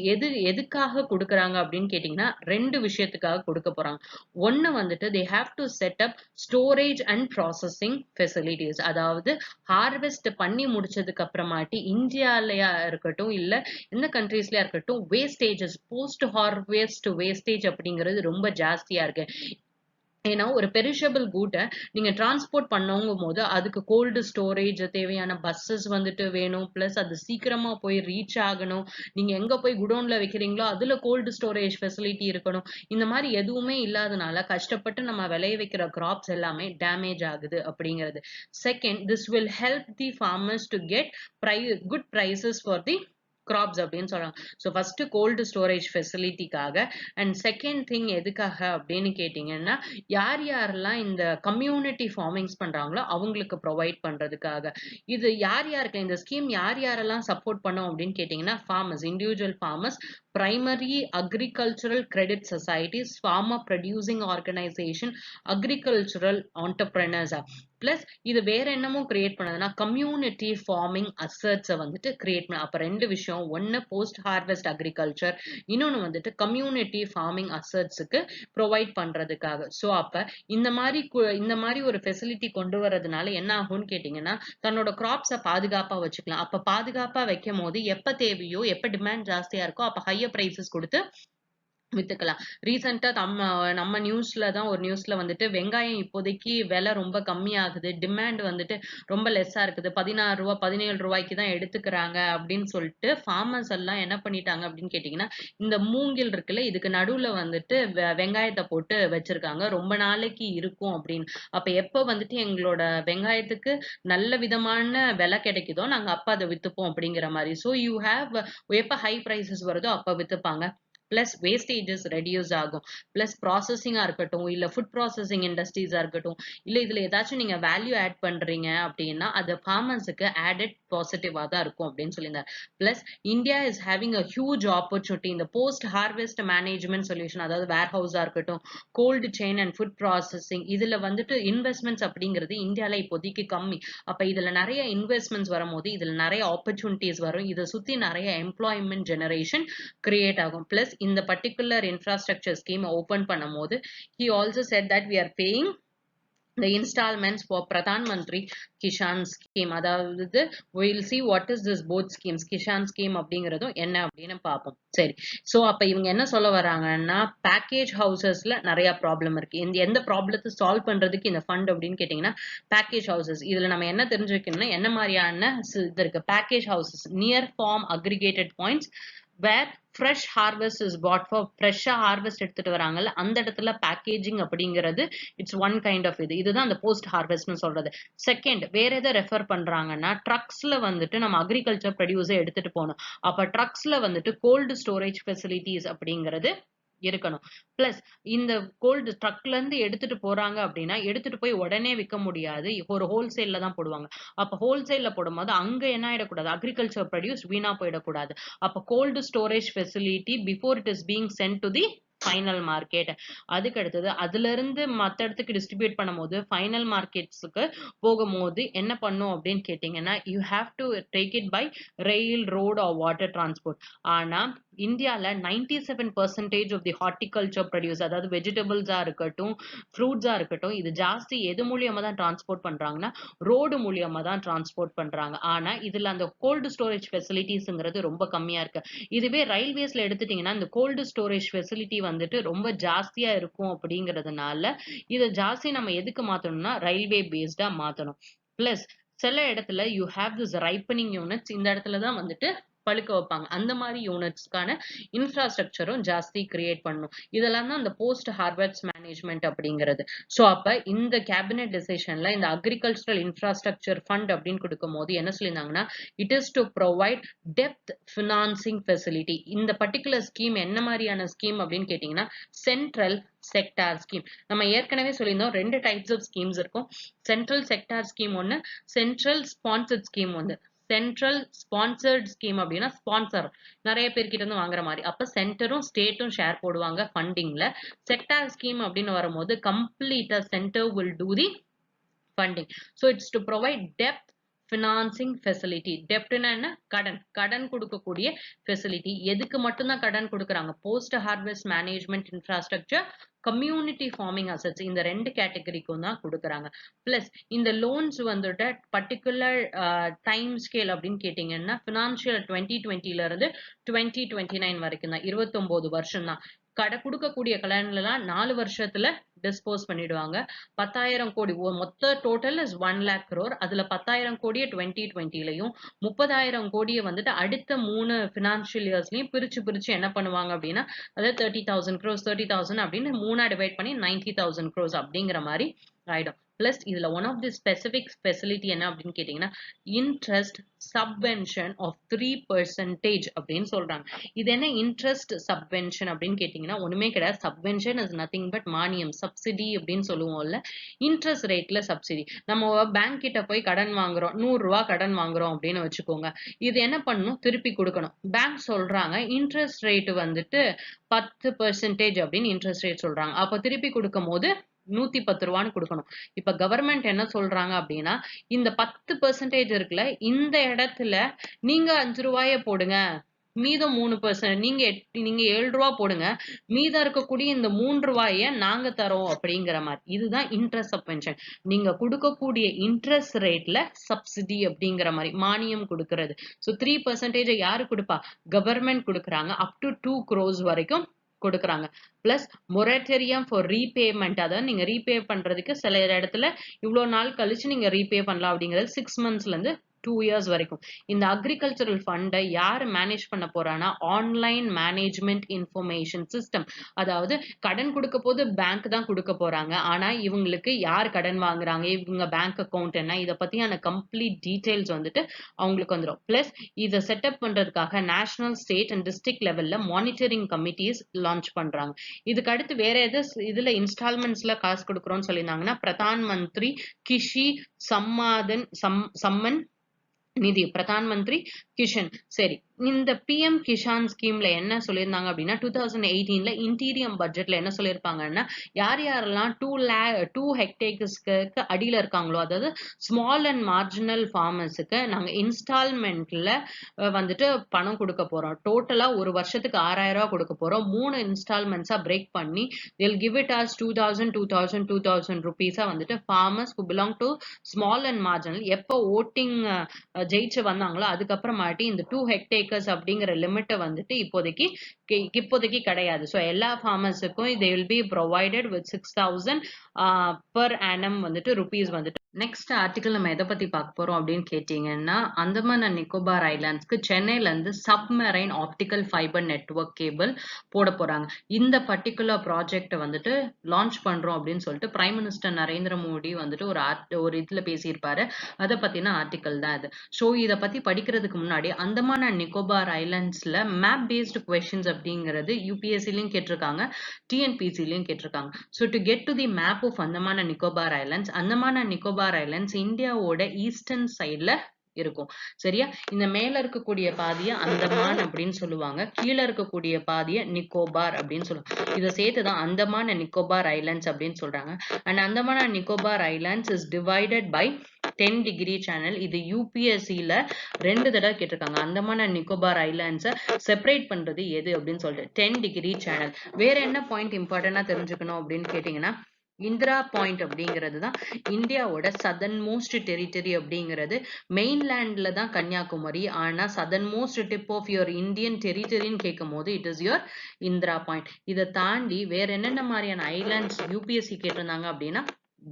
எதுக்காக கொடுக்குறாங்க அப்படின்னு கேட்டீங்கன்னா ரெண்டு விஷயத்துக்காக கொடுக்க போறாங்க. ஒன்னு வந்துட்டு they have to set up storage and processing facilities. அதாவது ஹார்வெஸ்ட் பண்ணி முடிச்சதுக்கு அப்புறமாட்டி இந்தியாலயா இருக்கட்டும் இல்ல எந்த கண்ட்ரீஸ்லயா இருக்கட்டும் வேஸ்டேஜஸ் போஸ்ட் ஹார்வெஸ்ட் வேஸ்டேஜ் அப்படிங்கிறது ரொம்ப ஜாஸ்தியா இருக்கு. ஏன்னா ஒரு பெரிஷபிள் கூட்டை நீங்க டிரான்ஸ்போர்ட் பண்ணவங்கும் போது அதுக்கு கோல்டு ஸ்டோரேஜ் தேவையான பஸ்ஸஸ் வந்துட்டு வேணும். பிளஸ் அது சீக்கிரமா போய் ரீச் ஆகணும். நீங்க எங்க போய் குடோன்ல வைக்கிறீங்களோ அதுல கோல்டு ஸ்டோரேஜ் ஃபெசிலிட்டி இருக்கணும். இந்த மாதிரி எதுவுமே இல்லாதனால கஷ்டப்பட்டு நம்ம விளைய வைக்கிற கிராப்ஸ் எல்லாமே டேமேஜ் ஆகுது அப்படிங்கிறது. Second, this will help the farmers to get good prices for the crops அப்படின்னு சொல்றாங்க. ஸோ ஃபர்ஸ்ட் கோல்டு ஸ்டோரேஜ் ஃபெசிலிட்டிக்காக அண்ட் செகண்ட் திங் எதுக்காக அப்படின்னு கேட்டீங்கன்னா யாரெல்லாம் இந்த கம்யூனிட்டி ஃபார்மிங்ஸ் பண்றாங்களோ அவங்களுக்கு ப்ரொவைட் பண்றதுக்காக. இது யாருக்கு இந்த ஸ்கீம் யாரெல்லாம் சப்போர்ட் பண்ணும் அப்படின்னு கேட்டீங்கன்னா farmers, individual farmers, primary agricultural credit societies, farmer producing organisation, agricultural entrepreneurs. Plus இது வேற என்னமும் கிரியேட் பண்ணதுன்னா கம்யூனிட்டி ஃபார்மிங் அசட்ஸை வந்துட்டு கிரியேட் பண்ண. அப்ப ரெண்டு விஷயம், ஒன்னு போஸ்ட் ஹார்வெஸ்ட் அக்ரிகல்ச்சர், இன்னொன்னு வந்துட்டு கம்யூனிட்டி ஃபார்மிங் அசட்ஸுக்கு ப்ரொவைட் பண்றதுக்காக. ஸோ அப்ப இந்த மாதிரி ஒரு ஃபெசிலிட்டி கொண்டு வரதுனால என்ன ஆகும்னு கேட்டீங்கன்னா தன்னோட கிராப்ஸை பாதுகாப்பா வச்சுக்கலாம். அப்ப பாதுகாப்பா வைக்கும் போது எப்ப தேவையோ எப்ப டிமாண்ட் ஜாஸ்தியா இருக்கோ அப்ப ஹையர் பிரைசஸ் கொடுத்து வித்துக்கலாம். ரீசெண்டா நம்ம ஒரு நியூஸ்ல வந்துட்டு வெங்காயம் இப்போதைக்கு விலை ரொம்ப கம்மியாகுது, டிமாண்ட் வந்துட்டு ரொம்ப லெஸ்ஸா இருக்குது, 16 ரூபாய் 17 ரூபாய்க்கு தான் எடுத்துக்கிறாங்க அப்படின்னு சொல்லிட்டு ஃபார்மர்ஸ் எல்லாம் என்ன பண்ணிட்டாங்க அப்படின்னு கேட்டீங்கன்னா இந்த மூங்கில் இருக்குல்ல இதுக்கு நடுவுல வந்துட்டு வெங்காயத்தை போட்டு வச்சிருக்காங்க, ரொம்ப நாளைக்கு இருக்கும் அப்படின்னு. அப்ப எப்ப வந்துட்டு எங்களோட வெங்காயத்துக்கு நல்ல விதமான விலை கிடைக்குதோ நாங்க அப்ப அதை வித்துப்போம் அப்படிங்கிற மாதிரி. ஸோ எப்ப ஹை பிரைசஸ் வருதோ அப்ப வித்துப்பாங்க. பிளஸ் வேஸ்டேஜஸ் ரெடியூஸ் ஆகும். பிளஸ் ப்ராசஸிங்கா இருக்கட்டும் இல்ல ஃபுட் ப்ராசஸிங் இண்டஸ்ட்ரீஸா இருக்கட்டும் இல்ல இதுல ஏதாச்சும் நீங்க வேல்யூ ஆட் பண்றீங்க அப்படின்னா அது ஃபார்மர்ஸுக்கு ஆடட் பாசிட்டிவா தான் இருக்கும் அப்படின்னு சொல்லியிருந்தார். Plus India is having a huge opportunity இந்த போஸ்ட் ஹார்வெஸ்ட் மேனேஜ்மெண்ட் சொல்யூஷன், அதாவது வேர் ஹவுஸா இருக்கட்டும் cold chain and food processing, இதுல வந்துட்டு இன்வெஸ்ட்மெண்ட்ஸ் அப்படிங்கிறது இந்தியால இப்போதைக்கு கம்மி. அப்ப இதுல நிறைய இன்வெஸ்ட்மெண்ட்ஸ் வரும்போது இதுல நிறைய ஆப்பர்ச்சுனிட்டிஸ் வரும். இதை சுத்தி நிறைய எம்ப்ளாய்மெண்ட் ஜெனரேஷன் கிரியேட் ஆகும். பிளஸ் இந்த particular infrastructure scheme open பண்ணும்போது he also said that we are paying the installments for Pradhan Mantri Kishan scheme. அதாவது we'll see what is this both schemes, Kisan scheme அப்படிங்கிறதும் என்ன அப்படின்னு பார்ப்போம். சரி, சோ அப்ப இவங்க என்ன சொல்ல வராங்கன்னா பேக்கேஜ் ஹவுசஸ்ல நிறைய ப்ராப்ளம் இருக்கு. எந்த ப்ராப்ளத்தை சால்வ் பண்றதுக்கு இந்த ஃபண்ட் அப்படின்னு கேட்டீங்கன்னா பேக்கேஜ் ஹவுசஸ். இதுல நம்ம என்ன தெரிஞ்சுக்கணும்னா என்ன மாதிரியான இது இருக்கு. Package houses near farm aggregated points where fresh harvest is bought for ஃப்ரெஷ்ஷா ஹார்வெஸ்ட் எடுத்துட்டு வராங்கல்ல அந்த இடத்துல பேக்கேஜிங் அப்படிங்கிறது இட்ஸ் ஒன் கைண்ட் ஆஃப் இதுதான் அந்த போஸ்ட் ஹார்வெஸ்ட்னு சொல்றது. செகண்ட், வேற எதை ரெஃபர் பண்றாங்கன்னா ட்ரக்ஸ்ல வந்துட்டு நம்ம அக்ரிகல்ச்சர் ப்ரொடியூஸை எடுத்துட்டு போகணும். அப்ப ட்ரக்ஸ்ல வந்துட்டு கோல்டு ஸ்டோரேஜ் ஃபெசிலிட்டிஸ் அப்படிங்கிறது இருக்கணும். பிளஸ் இந்த கோல்டு ட்ரக்ல இருந்து எடுத்துட்டு போறாங்க அப்படின்னா எடுத்துட்டு போய் உடனே விற்க முடியாது, ஒரு ஹோல்சேல்ல தான் போடுவாங்க. அப்ப ஹோல்சேல்ல போடும்போது அங்க என்ன ஆயிடக்கூடாது, அக்ரிகல்ச்சர் ப்ரொடியூஸ் வீணா போயிடக்கூடாது. அப்ப gold storage facility before it is being sent to the final market. அதுக்கு அடுத்தது அதுல இருந்து மத்த இடத்துக்கு டிஸ்ட்ரிபியூட் பண்ணும்போது ஃபைனல் மார்க்கெட்ஸுக்கு போகும்போது என்ன பண்ணும் அப்படின்னு கேட்டீங்கன்னா you have to take it by rail, road or water transport. ஆனா இந்தியால 97% ஆஃப் தி ஹார்டிகல்ச்சர் ப்ரொடியூஸ், அதாவது வெஜிடபிள்ஸா இருக்கட்டும் ஃப்ரூட்ஸா இருக்கட்டும் இது ஜாஸ்தி எது மூலியமா தான் டிரான்ஸ்போர்ட் பண்றாங்கன்னா ரோடு மூலியமா தான் டிரான்ஸ்போர்ட் பண்றாங்க. ஆனா இதுல அந்த கோல்டு ஸ்டோரேஜ் ஃபெசிலிட்டிஸ்ங்கிறது ரொம்ப கம்மியா இருக்கு. இதுவே ரயில்வேஸ்ல எடுத்துட்டீங்கன்னா இந்த கோல்டு ஸ்டோரேஜ் ஃபெசிலிட்டி வந்துட்டு ரொம்ப ஜாஸ்தியா இருக்கும் அப்படிங்கிறதுனால இதை ஜாஸ்தி நம்ம எதுக்கு மாத்தணும்னா ரயில்வே பேஸ்டா மாத்தணும். பிளஸ் சில இடத்துல you have this ripening units, இந்த இடத்துல தான் வந்துட்டு பழுக்க வைப்பாங்க. அந்த மாதிரி யூனிட்ஸ்க்கான இன்ஃப்ராஸ்ட்ரக்சரும் ஜாஸ்தி கிரியேட் பண்ணணும். இதெல்லாம் தான் அந்த போஸ்ட் ஹார்வெஸ்ட் மேனேஜ்மெண்ட் அப்படிங்கிறது. ஸோ அப்ப இந்த கேபினெட் டிசிஷன்ல இந்த அக்ரிகல்ச்சரல் இன்ஃப்ராஸ்ட்ரக்சர் ஃபண்ட் அப்படின்னு கொடுக்கும் போது என்ன சொல்லியிருந்தாங்கன்னா, it is to provide depth financing facility. இந்த பர்டிகுலர் ஸ்கீம் என்ன மாதிரியான ஸ்கீம் அப்படின்னு கேட்டீங்கன்னா, சென்ட்ரல் செக்டார் ஸ்கீம். நம்ம ஏற்கனவே சொல்லியிருந்தோம் 2 டைப்ஸ் ஆஃப் ஸ்கீம்ஸ் இருக்கும். சென்ட்ரல் செக்டார் ஸ்கீம் ஒன்னு, சென்ட்ரல் ஸ்பான்சர்ட் ஸ்கீம் ஒன்னு. சென்ட்ரல் ஸ்பான்சர்ட் ஸ்கீம் அப்படின்னா ஸ்பான்சர் நிறைய பேர்கிட்ட இருந்து வாங்குற மாதிரி. அப்ப சென்டரும் ஸ்டேட்டும் ஷேர் போடுவாங்க ஃபண்டிங்ல. செக்டார் ஸ்கீம் அப்படின்னு வரும்போது கம்ப்ளீட்டா centre will do the funding. So it's to provide depth financing facility. டெப்ட்னா என்ன? கடன் கொடுக்கக்கூடிய ஃபெசிலிட்டி. எதுக்கு மட்டும்தான் கடன் கொடுக்குறாங்க? Post harvest management infrastructure, community farming assets, இந்த 2 கேட்டகரிக்கும் தான் கொடுக்குறாங்க. பிளஸ் இந்த லோன்ஸ் வந்துட்டு பர்டிகுலர் டைம் ஸ்கேல் அப்படின்னு கேட்டீங்கன்னா, ஃபினான்ஷியல் 2020ல இருந்து 2029 வரைக்கும் தான், 29 வருஷம் தான். கொடுக்கக்கூடிய கடன்லாம் 4 வருஷத்துல டிஸ்போஸ் பண்ணிடுவாங்க. 10,000 கோடி மொத்த டோட்டல் இஸ் 1 lakh crore. அதுல 10,000 கோடியை 2020லயும் 30,000 கோடியை வந்துட்டு அடுத்த 3 ஃபினான்ஷியல் இயர்ஸ்லயும் பிரிச்சு என்ன பண்ணுவாங்க அப்படின்னா, அதாவது 30,000 crores 30,000 அப்படின்னு 3ஆ டிவைட் பண்ணி 90,000 crores அப்படிங்கிற மாதிரி ஆயிடும். பிளஸ் இதுல one of the specific facility என்ன அப்படின்னு கேட்டீங்கன்னா, இன்ட்ரெஸ்ட் சப்வென்ஷன் ஆஃப் 3% அப்படின்னு சொல்றாங்க. இது என்ன இன்ட்ரெஸ்ட் சப்வென்ஷன் அப்படின்னு கேட்டீங்கன்னா, ஒண்ணுமே கிடையாது. சப்வென்ஷன் இஸ் நத்திங் பட் மானியம், சப்சிடி அப்படின்னு சொல்லுவோம்ல. இன்ட்ரெஸ்ட் ரேட்ல சப்சிடி. நம்ம பேங்க் கிட்ட போய் கடன் வாங்குறோம், 100 ரூபாய் கடன் வாங்குறோம் அப்படின்னு வச்சுக்கோங்க. இது என்ன பண்ணணும்? திருப்பி கொடுக்கணும். பேங்க் சொல்றாங்க இன்ட்ரெஸ்ட் ரேட் வந்துட்டு 10% அப்படின்னு இன்ட்ரெஸ்ட் ரேட் சொல்றாங்க. அப்ப திருப்பி கொடுக்கும் போது 110 ரூபான்னு கொடுக்கணும். இப்ப கவர்மெண்ட் என்ன சொல்றாங்க அப்படின்னா, இந்த 10% இருக்குல்ல, இந்த இடத்துல நீங்க 5 ரூபாய போடுங்க, மீதம் 3%, நீங்க 7 ரூபா போடுங்க, மீதம் இருக்கக்கூடிய இந்த 3 ரூபாய நாங்க தரோம் அப்படிங்கிற மாதிரி. இதுதான் இன்ட்ரெஸ்ட் சப்வென்ஷன். நீங்க கொடுக்கக்கூடிய இன்ட்ரெஸ்ட் ரேட்ல சப்சிடி அப்படிங்கிற மாதிரி, மானியம் கொடுக்கிறது. ஸோ 3% யாரு கொடுப்பா? கவர்மெண்ட் கொடுக்குறாங்க. அப் டு 2 crores வரைக்கும் கொடுக்குறாங்க. பிளஸ் மொரட்டோரியம் ஃபார் ரீபேமெண்ட், அதாவது நீங்க ரீபே பண்றதுக்கு சில இடத்துல இவ்வளவு நாள் கழிச்சு நீங்க ரீபே பண்ணலாம் அப்படிங்கிறது 6 monthsல இருந்து 2 years வரைக்கும். இந்த அக்ரிகல்ச்சரல் ஃபண்டை யாரு மேனேஜ் பண்ண போறான்னா, ஆன்லைன் மேனேஜ்மெண்ட் இன்ஃபர்மேஷன் சிஸ்டம். அதாவது கடன் கொடுக்க போது பேங்க் தான் கொடுக்க போறாங்க. ஆனா இவங்களுக்கு யார் கடன் வாங்குறாங்க, இவங்க பேங்க் அக்கௌண்ட் என்ன, இதை பத்தியான கம்ப்ளீட் டீடைல்ஸ் வந்துட்டு அவங்களுக்கு வந்துடும். பிளஸ் இதை செட்டப் பண்றதுக்காக நேஷனல், ஸ்டேட் அண்ட் டிஸ்ட்ரிக்ட் லெவல்ல மானிட்டரிங் கமிட்டிஸ் லான்ச் பண்றாங்க. இதுக்கு அடுத்து வேற எது இதுல இன்ஸ்டால்மெண்ட்ஸ்ல காசு கொடுக்குறோம்னு சொல்லியிருந்தாங்கன்னா, பிரதான் மந்திரி கிஷி சம்மன் நிதி, பிரதான் மந்திரி கிஷன். சரி, இந்த பிஎம் கிஷான் ஸ்கீம்ல என்ன சொல்லியிருந்தாங்க அப்படின்னா, 2018ல இன்டீரியம் பட்ஜெட்ல என்ன சொல்லியிருப்பாங்கன்னா, யார் யாரெல்லாம் 2 hectaresக்கு அடியில இருக்காங்களோ, அதாவது ஸ்மால் அண்ட் மார்ஜினல் ஃபார்மர்ஸுக்கு நாங்க இன்ஸ்டால்மெண்ட்ல வந்துட்டு பணம் கொடுக்க போறோம். டோட்டலா ஒரு வருஷத்துக்கு 6,000 ரூபாய் கொடுக்க போறோம். 3 இன்ஸ்டால்மெண்ட்ஸா பிரேக் பண்ணி they'll give it as 2,000 rupees வந்துட்டு farmers who belong to small and marginal, எப்ப ஓட்டிங் ஜெயிச்சு வந்தாங்களோ அதுக்கப்புறமாட்டி இந்த 2 hectares அப்படிங்கிற லிமிட்டை வந்துட்டு இப்போதைக்கு கிடையாது. ஸோ எல்லா ஃபார்மர்ஸுக்கும் they will be provided with 6,000 per annum வந்துட்டு rupees வந்துட்டு. நெக்ஸ்ட் ஆர்டிகல் நம்ம எதை பத்தி பார்க்க போறோம் அப்படின்னு கேட்டீங்கன்னா, அந்தமான் அண்ட் நிக்கோபார் ஐலாண்ட்ஸ்க்கு சென்னையில இருந்து submarine optical fibre network cable போட போறாங்க. இந்த பர்டிகுலர் ப்ராஜெக்ட் வந்துட்டு லான்ச் பண்றோம் அப்படின்னு சொல்லிட்டு பிரைம் மினிஸ்டர் நரேந்திர மோடி வந்துட்டு ஒரு இதுல பேசியிருப்பாரு. அதை பத்தின ஆர்டிகல் தான் இது. ஸோ இதை பத்தி படிக்கிறதுக்கு முன்னாடி அந்தமான் அண்ட் நிக்கோபார் ஐலாண்ட்ஸ்ல மேப் பேஸ்டு கொஸ்டின்ஸ் அப்படிங்கிறது யூபிஎஸ்சிலையும் கேட்டிருக்காங்க, டிஎன்பிசிலையும் கேட்டிருக்காங்க. So to get to the map of Andaman and Nicobar islands, Andaman and Nicobar islands இந்தியாவோட ஈஸ்டர்ன் சைட்ல இருக்கும். சரியா? இந்த மேல இருக்கக்கூடிய பாதிய அந்தமான் அப்படின்னு சொல்லுவாங்க, கீழே இருக்கக்கூடிய பாதிய நிக்கோபார் அப்படின்னு சொல்லுவாங்க. இதை சேர்த்துதான் அந்தமான் அண்ட் நிக்கோபார் ஐலாண்ட்ஸ் அப்படின்னு சொல்றாங்க. And Andaman and Nicobar islands is divided by 10 degree channel. இது யூபிஎஸ்சில 2 தடவை கேட்டிருக்காங்க. அந்தமான் அண்ட் நிக்கோபார் ஐலாண்ட்ஸை செப்பரேட் பண்றது எது அப்படின்னு சொல்லிட்டு 10 degree சேனல். வேற என்ன பாயிண்ட் இம்பார்ட்டன்டா தெரிஞ்சுக்கணும் அப்படின்னு கேட்டீங்கன்னா, இந்திரா பாயிண்ட் அப்படிங்கிறது தான் இந்தியாவோட சதர்ன் மோஸ்ட் டெரிட்டரி அப்படிங்கிறது. மெயின்லேண்ட்ல தான் கன்னியாகுமரி, ஆனா southern most tip of your Indian டெரிட்டரின்னு கேட்கும் போது it is your Indira point. இதை தாண்டி வேற என்னென்ன மாதிரியான ஐலாண்ட்ஸ் யூபிஎஸ்சி கேட்டிருந்தாங்க அப்படின்னா,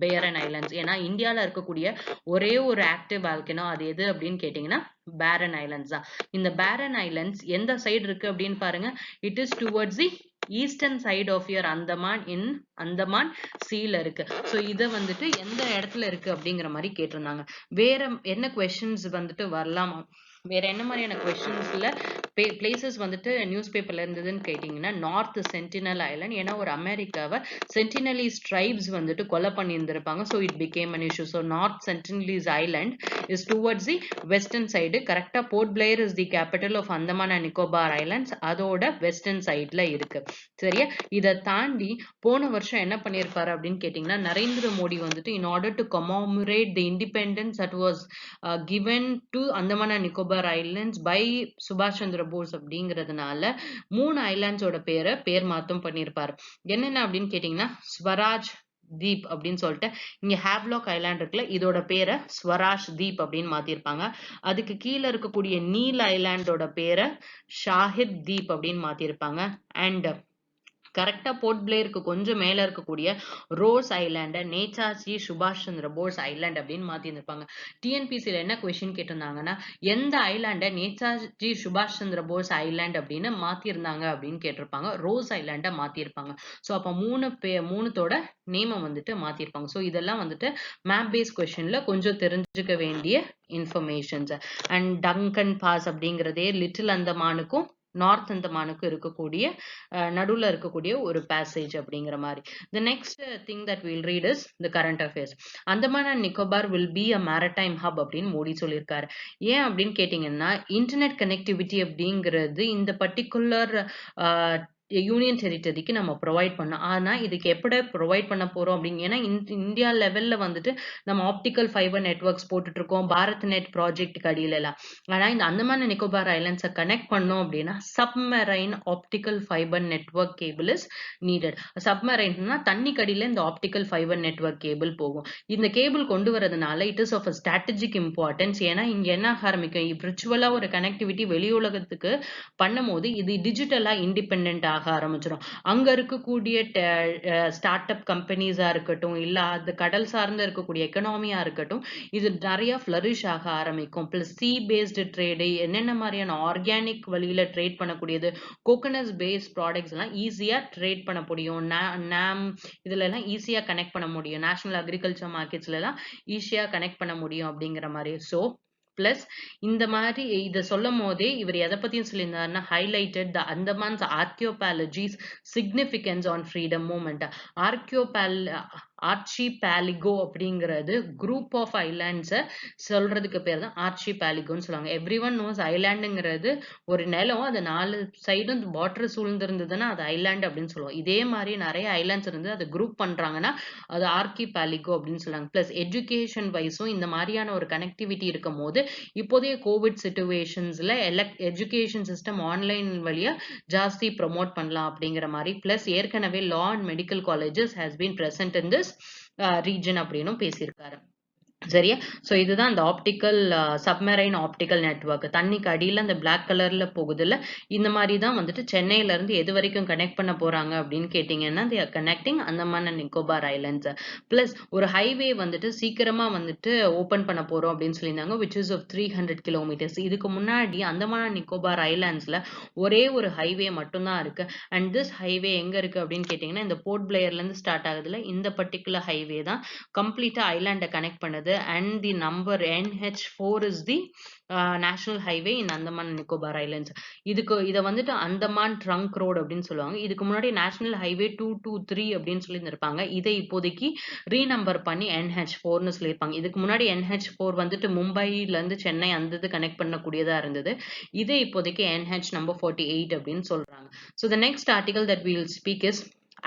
பேரன் ஐலண்ட்ஸ். ஏன்னா இந்தியால இருக்கக்கூடிய ஒரே ஒரு ஆக்டிவ் வால்கனோ அது எது அப்படின்னு கேட்டீங்கன்னா பேரன் ஐலண்ட்ஸ் தான். இந்த பேரன் ஐலண்ட்ஸ் எந்த சைடு இருக்கு அப்படின்னு பாருங்க. It is towards the eastern side of your Andaman சீல இருக்கு. ஸோ இதை வந்துட்டு எந்த இடத்துல இருக்கு அப்படிங்கிற மாதிரி கேட்டிருந்தாங்க. வேற என்ன கொஸ்டின்ஸ் வந்துட்டு வரலாமா, வேற என்ன மாதிரியான கொஸ்டின்ஸ்ல பிளேசஸ் வந்துட்டு நியூஸ் பேப்பர்ல இருந்ததுன்னு கேட்டீங்கன்னா நார்த் சென்டினல் ஐலண்ட். ஏன்னா ஒரு அமெரிக்காவை சென்டினலிஸ் ட்ரைப்ஸ் வந்துட்டு கொலை பண்ணியிருந்திருப்பாங்க. So it became an issue. So north Sentinelese island is towards the western side. கரெக்டா Port Blair is the capital of Andaman and Nicobar islands. அதோட வெஸ்டர்ன் சைட்ல இருக்கு. சரியா? இதை தாண்டி போன வருஷம் என்ன பண்ணியிருப்பாரு அப்படின்னு கேட்டீங்கன்னா நரேந்திர மோடி வந்துட்டு in order to commemorate the independence that was given to Andaman and Nicobar islands by சுபாஷ் சந்திர போஸ் அப்படிங்கிறதுனால 3 ஐலாண்ட்ஸோட பேர் மாத்தம் பண்ணியிருப்பாரு. என்னென்ன அப்படின்னு கேட்டீங்கன்னா ஸ்வராஜ் தீப் அப்படின்னு சொல்லிட்டு, இங்க ஹேவ்லாக் ஐலாண்ட் இருக்குல்ல, இதோட பேரை ஸ்வராஜ் தீப் அப்படின்னு மாத்திருப்பாங்க. அதுக்கு கீழே இருக்கக்கூடிய நீல் ஐலாண்டோட பேரை ஷாஹித் தீப் அப்படின்னு மாத்திருப்பாங்க. அண்ட் கரெக்டா போர்ட் பிளேயருக்கு கொஞ்சம் மேல இருக்கக்கூடிய ரோஸ் ஐலாண்ட நேதாஜி சுபாஷ் சந்திர போஸ் ஐலாண்ட் அப்படின்னு மாத்தி இருந்திருப்பாங்க. டிஎன்பிசில என்ன கொஸ்டின் கேட்டிருந்தாங்கன்னா எந்த ஐலாண்ட நேதாஜி சுபாஷ் சந்திர போஸ் ஐலாண்ட் அப்படின்னு மாத்திருந்தாங்க அப்படின்னு கேட்டிருப்பாங்க. ரோஸ் ஐலாண்ட மாத்திருப்பாங்க. ஸோ அப்ப மூணுத்தோட நேம வந்துட்டு மாத்திருப்பாங்க. ஸோ இதெல்லாம் வந்துட்டு மேப் பேஸ் கொஸ்டின்ல கொஞ்சம் தெரிஞ்சுக்க வேண்டிய இன்ஃபர்மேஷன்ஸ். அண்ட் டங்கன் பாஸ் அப்படிங்கிறதே லிட்டில் அந்தமானுக்கும் நார்த் அந்தமானுக்கு இருக்கக்கூடிய நடுவில் இருக்கக்கூடிய ஒரு பேசேஜ் அப்படிங்கிற மாதிரி. The next thing that we'll read is the current affairs. Andaman and Nicobar will be a maritime hub அப்படின்னு மோடி சொல்லியிருக்காரு. ஏன் அப்படின்னு கேட்டீங்கன்னா இன்டர்நெட் கனெக்டிவிட்டி அப்படிங்கிறது இந்த பர்டிகுலர் யூனியன் டெரிட்டரிக்கு நம்ம ப்ரொவைட் பண்ணோம். ஆனா இதுக்கு எப்படி ப்ரொவைட் பண்ண போறோம் அப்படிங்க, ஏன்னா இந்தியா லெவல்ல வந்துட்டு நம்ம ஆப்டிக்கல் ஃபைபர் நெட்வொர்க்ஸ் போட்டுட்டு இருக்கோம் பாரத் நெட் ப்ராஜெக்ட்டுக்கு அடியில எல்லாம். ஆனா இந்த அந்தமான் நிக்கோபார் ஐலண்ட்ஸை கனெக்ட் பண்ணோம் அப்படின்னா submarine optical fibre network cable is needed. சப்மரைன்னா தண்ணி கடியில இந்த ஆப்டிக்கல் ஃபைபர் நெட்வொர்க் கேபிள் போகும். இந்த கேபிள் கொண்டு வரதுனால it is of strategic importance. ஏன்னா இங்க என்ன ஆரம்பிக்கும், விர்ச்சுவலா ஒரு கனெக்டிவிட்டி வெளி உலகத்துக்கு பண்ணும் போது இது டிஜிட்டலா இண்டிபெண்ட் ஆக ஆரம்பிச்சிடும். அங்க இருக்கக்கூடிய ஸ்டார்ட் அப் கம்பெனிஸா இருக்கட்டும், இல்ல அது கடல் சார்ந்து இருக்கக்கூடிய எக்கனாமியா இருக்கட்டும், இது நிறைய ஃபிளரிஷ் ஆக ஆரம்பிக்கும். பிளஸ் சி பேஸ்டு ட்ரேடு, என்னென்ன மாதிரியான ஆர்கானிக் வழியில ட்ரேட் பண்ணக்கூடியது, கோகனட் பேஸ்ட் ப்ராடக்ட்ஸ் எல்லாம் ஈஸியா ட்ரேட் பண்ண முடியும். நாம் இதுல எல்லாம் ஈஸியா கனெக்ட் பண்ண முடியும். நேஷனல் அக்ரிகல்ச்சர் மார்க்கெட்ஸ்ல எல்லாம் ஈஸியா கனெக்ட் பண்ண முடியும் அப்படிங்கிற மாதிரி. ஸோ பிளஸ் இந்த மாதிரி இதை சொல்லும் போதே இவர் எதை பத்தியும் சொல்லியிருந்தாருன்னா ஹைலைட்டட் த அந்தமான்ஸ் ஆர்கியோபாலஜிஸ் significance on freedom movement. Archipelago அப்படிங்கிறது குரூப் ஆஃப் ஐலாண்ட்ஸை சொல்றதுக்கு பேர் தான் ஆர்ச்சிபாலிகோன்னு சொல்லுவாங்க. எவ்ரி ஒன் நோஸ் ஐலாண்டுங்கிறது ஒரு நிலம், அது 4 சைடும் வாட்டர் சூழ்ந்திருந்ததுன்னா அது ஐலாண்ட் அப்படின்னு சொல்லுவோம். இதே மாதிரி நிறைய ஐலாண்ட்ஸ் இருந்து அதை குரூப் பண்றாங்கன்னா அது ஆர்கிபாலிகோ அப்படின்னு சொல்லுவாங்க. பிளஸ் எஜுகேஷன் வைஸும் இந்த மாதிரியான ஒரு கனெக்டிவிட்டி இருக்கும் போது இப்போதைய கோவிட் சிச்சுவேஷன்ஸ்ல எஜுகேஷன் சிஸ்டம் ஆன்லைன் வழியா ஜாஸ்தி ப்ரொமோட் பண்ணலாம் அப்படிங்கிற மாதிரி. பிளஸ் ஏற்கனவே law and medical colleges has been present in this region அப்படின்னும் பேசியிருக்காரு. சரியா? ஸோ இதுதான் அந்த ஆப்டிக்கல் சப்மரைன் ஆப்டிக்கல் நெட்வொர்க். தண்ணிக்கு அடியில் அந்த பிளாக் கலர்ல போகுதுல்ல, இந்த மாதிரி தான் வந்துட்டு சென்னையில இருந்து எது வரைக்கும் கனெக்ட் பண்ண போறாங்க அப்படின்னு கேட்டீங்கன்னா they are connecting Andaman and Nicobar islands. Plus ஒரு ஹைவே வந்துட்டு சீக்கிரமா வந்துட்டு ஓபன் பண்ண போறோம் அப்படின்னு சொல்லியிருந்தாங்க, which is of 300 கிலோமீட்டர்ஸ். இதுக்கு முன்னாடி அந்தமான் அண்ட் நிக்கோபார் ஐலாண்ட்ஸ்ல ஒரே ஒரு ஹைவே மட்டும்தான் இருக்கு. அண்ட் திஸ் ஹைவே எங்க இருக்கு அப்படின்னு கேட்டீங்கன்னா இந்த போர்ட் பிளேயர்ல இருந்து ஸ்டார்ட் ஆகுதுல, இந்த பர்டிகுலர் ஹைவே தான் கம்ப்ளீட்டா ஐலாண்டை கனெக்ட் பண்ணுது. And the number NH4 is the national highway in Andaman and Nicobar Islands. இதை வந்துட்டு அந்தமான் ட்ரங்க் ரோடு அப்படின்னு சொல்லுவாங்க. இதுக்கு முன்னாடி நேஷனல் ஹைவே 223 அப்படின்னு சொல்லியிருந்திருப்பாங்க. இதை இப்போதைக்கு ரீநம்பர் பண்ணி NH4ன்னு சொல்லியிருப்பாங்க. இதுக்கு முன்னாடி NH4 வந்துட்டு மும்பைல இருந்து சென்னை அந்த இது கனெக்ட் பண்ணக்கூடியதா இருந்தது. இதை இப்போதைக்கு NH number 48 அப்படின்னு சொல்றாங்க. So the next article that we will speak is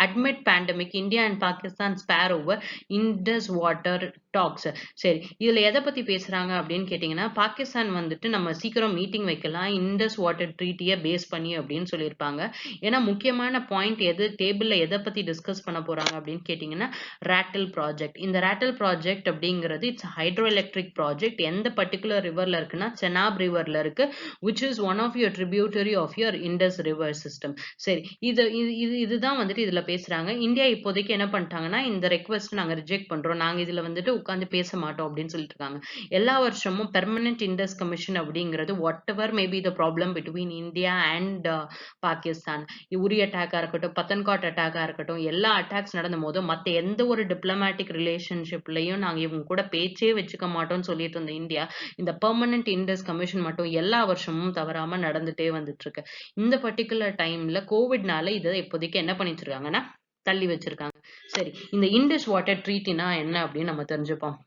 Amid pandemic, India and Pakistan spar over Indus water talks. சரி, இதுல எதை பத்தி பேசுறாங்க அப்படின்னு கேட்டீங்கன்னா பாகிஸ்தான் வந்துட்டு நம்ம சீக்கிரம் மீட்டிங் வைக்கலாம் இண்டஸ் வாட்டர் ட்ரீட்டியை பேஸ் பண்ணி அப்படின்னு சொல்லியிருப்பாங்க. ஏன்னா முக்கியமான பாயிண்ட் எது டேபிள்ல எதை பத்தி டிஸ்கஸ் பண்ண போறாங்க அப்படின்னு கேட்டீங்கன்னா ராட்டில் ப்ராஜெக்ட். இந்த ராட்டில் ப்ராஜெக்ட் அப்படிங்கிறது இட்ஸ் ஹைட்ரோ எலக்ட்ரிக் ப்ராஜெக்ட். எந்த பர்டிகுலர் ரிவர்ல இருக்குன்னா செனாப் ரிவர்ல இருக்கு, which is one of your tributary of your Indus river system. சரி, இதுதான் வந்துட்டு இதுல பேசுறாங்க. இந்தியா இப்போதைக்கு என்ன பண்ணிட்டாங்கன்னா, இந்த ரெக்வெஸ்ட் நாங்க ரிஜெக்ட் பண்றோம். நாங்க இதுல வந்துட்டு உட்கார்ந்து பேச மாட்டோம் அப்படின்னு சொல்லிட்டு இருக்காங்க. எல்லா வருஷமும் பெர்மனன்ட் இண்டஸ் கமிஷன் அப்படிங்கிறது whatever may be the problem between India and Pakistan. Uri அட்டாக்கா இருக்கட்டும், பத்தன்காட் அட்டாக்கா இருக்கட்டும், எல்லா அட்டாக்ஸ் நடந்தபோதும் மத்த எந்த ஒரு டிப்ளமேட்டிக் ரிலேஷன்ஷிப்லயும் நாங்க இவங்க கூட பேச்சே வச்சுக்க மாட்டோம்னு சொல்லிட்டு இருந்த இந்தியா, இந்த பெர்மனன்ட் இண்டஸ் கமிஷன் மட்டும் எல்லா வருஷமும் தவறாம நடந்துட்டே வந்துட்டு இருக்கு. இந்த பர்ட்டிகுலர் டைம்ல கோவிட்னால இத இப்போதைக்கு என்ன பண்ணி வச்சிருக்காங்கன்னா, தள்ளி வச்சிருக்காங்க. சரி, இந்த இண்டஸ் வாட்டர் ட்ரீட்டினா என்ன அப்படின்னு நம்ம தெரிஞ்சுப்போம்.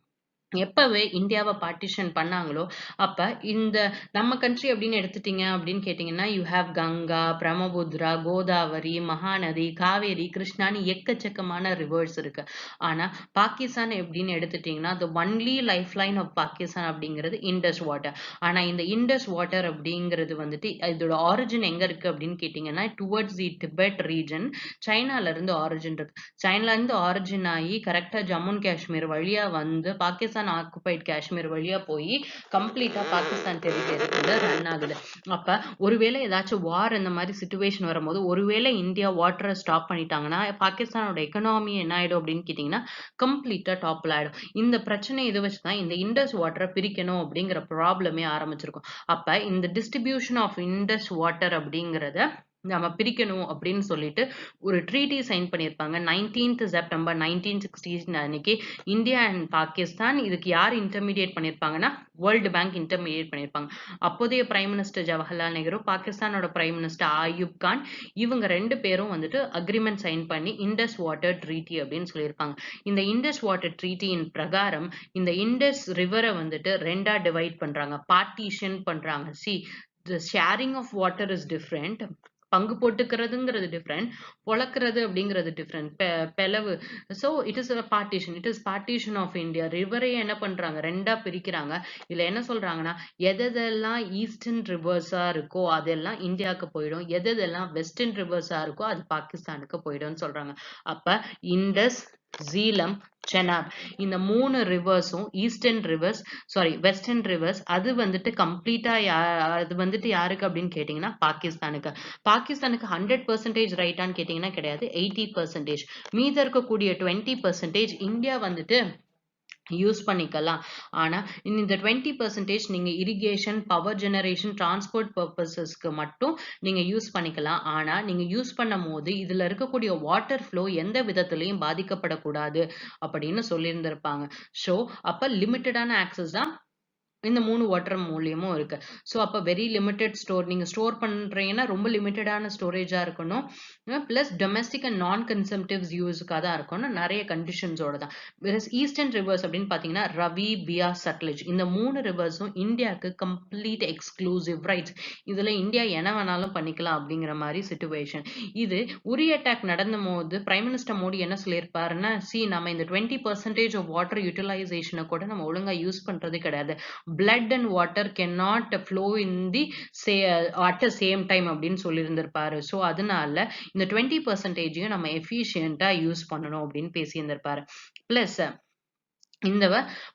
எப்பவே இந்தியாவ பார்ட்டிஷன் பண்ணாங்களோ, அப்ப இந்த நம்ம கண்ட்ரி அப்படின்னு எடுத்துட்டீங்க அப்படின்னு கேட்டீங்கன்னா, யூ ஹேவ் கங்கா, பிரம்மபுத்ரா, கோதாவரி, மகாநதி, காவேரி, கிருஷ்ணான்னு எக்கச்சக்கமான ரிவர்ஸ் இருக்கு. ஆனா, பாகிஸ்தான் எப்படின்னு எடுத்துட்டீங்கன்னா, the only life line of Pakistan அப்படிங்கிறது இண்டஸ் வாட்டர். ஆனா, இந்த இண்டஸ் வாட்டர் அப்படிங்கிறது வந்துட்டு இதோட ஆரிஜின் எங்க இருக்கு அப்படின்னு கேட்டீங்கன்னா, டுவர்ட்ஸ் தி டிபெட் ரீஜன். சைனால இருந்து ஆரிஜின் இருக்கு. சைனால இருந்து ஆரிஜின் ஆகி கரெக்ட்டா ஜம்மு அண்ட் காஷ்மீர் வழியா வந்து பாகிஸ்தான் ஆக்குபைட் காஷ்மீர் வழியா போய் கம்ப்ளீட்டா பாகிஸ்தான் டெரிட்டரிக்குள்ள ரன் ஆகுது. அப்ப ஒருவேளை ஏதாச்சும் வார் இந்த மாதிரி சிச்சுவேஷன் வரும்போது ஒருவேளை இந்தியா வாட்டரை ஸ்டாப் பண்ணிட்டாங்கன்னா பாகிஸ்தானோட எக்கனாமி என்ன ஆயிடும் அப்படின்னு கேட்டீங்கன்னா கம்ப்ளீட்டா டாப்ல ஆயிடும். இந்த பிரச்சனை இதை வச்சுதான் இந்த இண்டஸ் வாட்டரை பிரிக்கணும் அப்படிங்கிற ப்ராப்ளமே ஆரம்பிச்சிருக்கும். அப்ப இந்த டிஸ்ட்ரிபியூஷன் ஆஃப் இண்டஸ் வாட்டர் அப்படிங்கிறத நம்ம பிரிக்கணும் அப்படின்னு சொல்லிட்டு ஒரு ட்ரீட்டி சைன் பண்ணியிருப்பாங்க. 19th செப்டம்பர் 1960 அன்னைக்கு இந்தியா அண்ட் பாகிஸ்தான். இதுக்கு யார் இன்டர்மீடியேட் பண்ணியிருப்பாங்கன்னா வேர்ல்டு பேங்க் இன்டர்மீடியேட் பண்ணியிருப்பாங்க. அப்போதைய பிரைம் மினிஸ்டர் ஜவஹர்லால் நேரு, பாகிஸ்தானோட பிரைம் மினிஸ்டர் ஆயூப் கான், இவங்க 2 பேரும் வந்துட்டு அக்ரிமெண்ட் சைன் பண்ணி இண்டஸ் வாட்டர் ட்ரீட்டி அப்படின்னு சொல்லியிருப்பாங்க. இந்த இண்டஸ் வாட்டர் ட்ரீட்டியின் பிரகாரம் இந்த இண்டஸ் ரிவரை வந்துட்டு 2ஆ டிவைட் பண்றாங்க, பார்ட்டிஷன் பண்றாங்க. C, the sharing of water is different. பங்கு போட்டுக்கிறதுங்கிறது டிஃப்ரெண்ட், பொழக்கிறது அப்படிங்கிறது டிஃப்ரெண்ட். பெலவு. So it is a partition. It is partition of India. ரிவரையே என்ன பண்றாங்க, 2ஆ பிரிக்கிறாங்க. இதுல என்ன சொல்றாங்கன்னா, எதெல்லாம் ஈஸ்டர்ன் ரிவர்ஸா இருக்கோ அதெல்லாம் இந்தியாவுக்கு போயிடும், எதெல்லாம் வெஸ்டர்ன் ரிவர்ஸா இருக்கோ அது பாகிஸ்தானுக்கு போயிடும்னு சொல்றாங்க. அப்ப இண்டஸ், ஜீலம், செனாப் இந்த 3 ரிவர்ஸும் eastern rivers, sorry western rivers, அது வந்துட்டு கம்ப்ளீட்டா அது வந்துட்டு யாருக்கு அப்படின்னு கேட்டீங்கன்னா பாகிஸ்தானுக்கு. பாகிஸ்தானுக்கு 100% ரைட்டான்னு கேட்டீங்கன்னா கிடையாது, 80%. மீதம் இருக்கக்கூடிய 20% இந்தியா வந்துட்டு யூஸ் பண்ணிக்கலாம். ஆனா இந்த 20% நீங்க இரிகேஷன், பவர் ஜெனரேஷன், டிரான்ஸ்போர்ட் பர்பசஸ்க்கு மட்டும் நீங்க யூஸ் பண்ணிக்கலாம். ஆனா நீங்க யூஸ் பண்ணும் போது இதுல இருக்கக்கூடிய வாட்டர் ஃப்ளோ எந்த விதத்திலையும் பாதிக்கப்படக்கூடாது அப்படின்னு சொல்லியிருந்திருப்பாங்க. ஸோ அப்ப லிமிட்டடான ஆக்சஸ் தான் இந்த 3 வாட்டர் மூலியமும் இருக்கு. ஸோ அப்ப வெரி லிமிட்டட் ஸ்டோர் நீங்க ஸ்டோர் பண்றீங்கன்னா ரொம்ப லிமிட்டடான ஸ்டோரேஜா இருக்கணும். பிளஸ் டொமெஸ்டிக் அண்ட் நான் கன்சம்டிவ்ஸ் யூஸ்க்காக தான் இருக்கணும். நிறைய கண்டிஷன்ஸோட தான். ஈஸ்டர்ன் ரிவர்ஸ் அப்படின்னு பாத்தீங்கன்னா ரவி, பியாஸ், சட்லஜ் இந்த 3 ரிவர்ஸும் இந்தியாவுக்கு கம்ப்ளீட் எக்ஸ்க்ளூசிவ் ரைட்ஸ். இதுல இந்தியா என்ன வேணாலும் பண்ணிக்கலாம் அப்படிங்கிற மாதிரி சிச்சுவேஷன். இது உரி அட்டாக் நடந்த போது பிரைம் மினிஸ்டர் மோடி என்ன சொல்லியிருப்பாருன்னா, நம்ம இந்த 20% ஆஃப் வாட்டர் யூட்டிலைசேஷனை கூட நம்ம ஒழுங்கா யூஸ் பண்றது கிடையாது. blood and water cannot flow in the at the same time அப்படின்னு சொல்லியிருந்திருப்பாரு. ஸோ அதனால இந்த 20% நம்ம எஃபிஷியண்டா யூஸ் பண்ணணும் அப்படின்னு பேசியிருந்திருப்பாரு. பிளஸ் இந்த